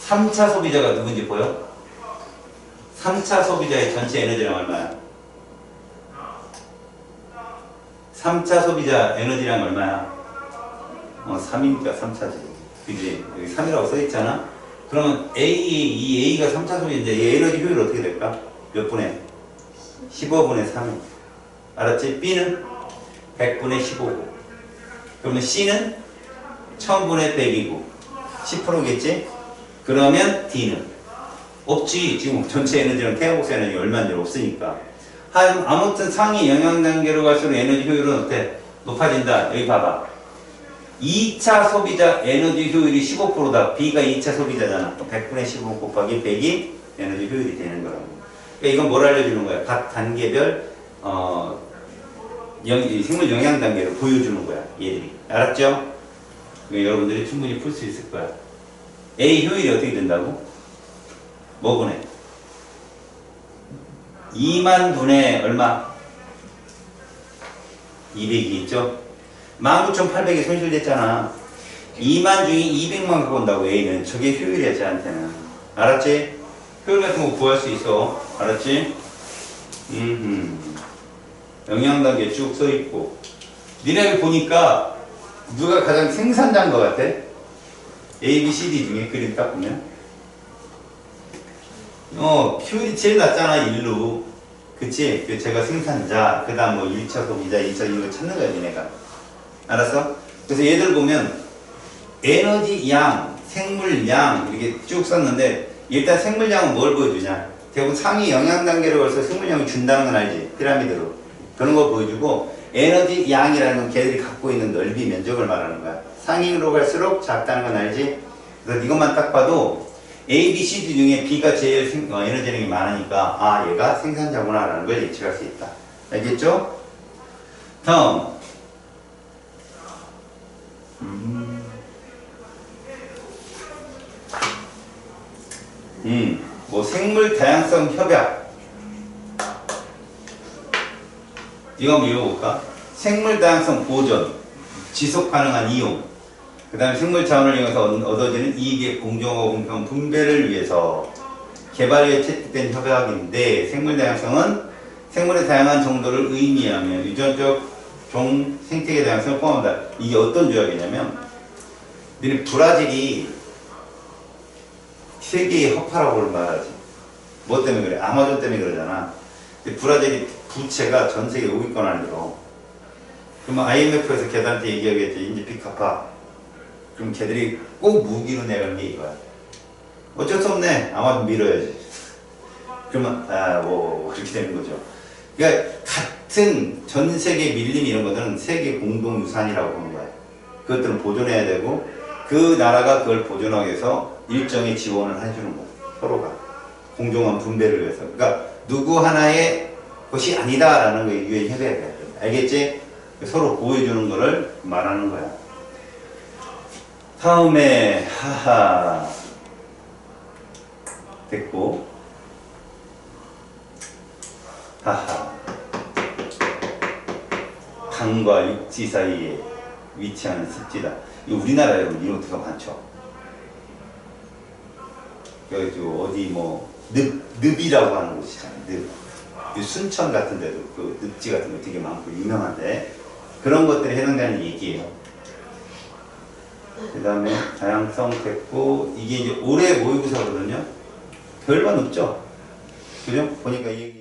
3차 소비자가 누군지 보여? 3차 소비자의 전체 에너지량 얼마야? 3차 소비자 에너지량 얼마야? 3이니까 3차지. 그지? 여기 3이라고 써있잖아? 그러면 이 A가 3차 소비자인데 얘 에너지 효율 어떻게 될까? 몇 분의? 15분의 3이. 알았지? B는 100분의 15고. 그러면 C는 1000분의 100이고. 10%겠지? 그러면 D는? 없지. 지금 전체 에너지랑 태양복사 에너지 얼마인지 없으니까. 아무튼 상위 영향 단계로 갈수록 에너지 효율은 어때? 높아진다. 여기 봐봐. 2차 소비자 에너지 효율이 15%다. B가 2차 소비자잖아. 100분의 15 곱하기 100이 에너지 효율이 되는 거라고. 그러니까 이건 뭘 알려주는 거야? 각 단계별 이 생물 영양 단계를 보여주는 거야. 얘들이. 알았죠? 여러분들이 충분히 풀 수 있을 거야. A 효율이 어떻게 된다고? 뭐 분해? 2만 분의 얼마? 200이 있죠? 19,800이 손실됐잖아. 2만 중에 200만 갖고 온다고 A는. 저게 효율이야 쟤한테는. 알았지? 효율 같은 거 구할 수 있어. 알았지? 영양단계 쭉 써있고. 니네 보니까 누가 가장 생산자인 것 같아? A, B, C, D 중에 그림 딱 보면 효율이 제일 낮잖아. 1로. 그치? 제가 생산자, 그 다음 뭐 1차 소비자, 2차 이런 거 찾는 거야 니네가. 알았어? 그래서 얘들 보면 에너지 양, 생물량 이렇게 쭉 썼는데 일단 생물량은 뭘 보여주냐? 대부분 상위 영양 단계를 벌써 생물량을 준다는 건 알지? 피라미드로. 그런 거 보여주고 에너지 양이라는 건 걔들이 갖고 있는 넓이 면적을 말하는 거야. 상위로 갈수록 작다는 건 알지? 그래서 이것만 딱 봐도 A, B, C, D 중에 B가 제일 에너지량이 많으니까 아 얘가 생산자구나 라는 걸 예측할 수 있다. 알겠죠? 다음 뭐 생물 다양성 협약 이거 한번 읽어볼까? 생물 다양성 보존, 지속 가능한 이용, 그 다음에 생물 자원을 이용해서 얻어지는 이익의 공정하고 공평한 분배를 위해서 개발에 채택된 협약인데 생물 다양성은 생물의 다양한 정도를 의미하며 유전적 종 생태계 다양성을 포함한다. 이게 어떤 조약이냐면 너네 브라질이 세계의 허파라고 말하지. 뭐 때문에 그래? 아마존 때문에 그러잖아. 근데 브라질이 부채가 전 세계 5위권 안에 들어. 그러면 IMF에서 걔들한테 얘기하겠지. 이제 빚 갚아. 그럼 걔들이 꼭 무기로 내는 게 이거야. 어쩔 수 없네. 아마존 밀어야지. 그러면 뭐 그렇게 되는 거죠. 그러니까 같은 전 세계 밀림 이런 것들은 세계 공동 유산이라고 보는 거야. 그것들은 보존해야 되고 그 나라가 그걸 보존하기 위해서 일정의 지원을 해주는 거야. 서로가 공정한 분배를 위해서. 그러니까 누구 하나의 것이 아니다라는 거 유엔 협약이야. 알겠지? 서로 보여주는 거를 말하는 거야. 다음에 하하 됐고 하하 강과 육지 사이에 위치하는 습지다. 우리나라에 이런 데가 많죠. 그 어디 뭐 늪이라고 하는 곳이잖아요. 늪. 순천 같은 데도 그 늪지 같은 거 되게 많고 유명한데 그런 것들이 해당되는 얘기예요. 그 다음에 다양성 됐고 이게 이제 올해 모의고사거든요. 별반 없죠. 그죠? 보니까 이 얘기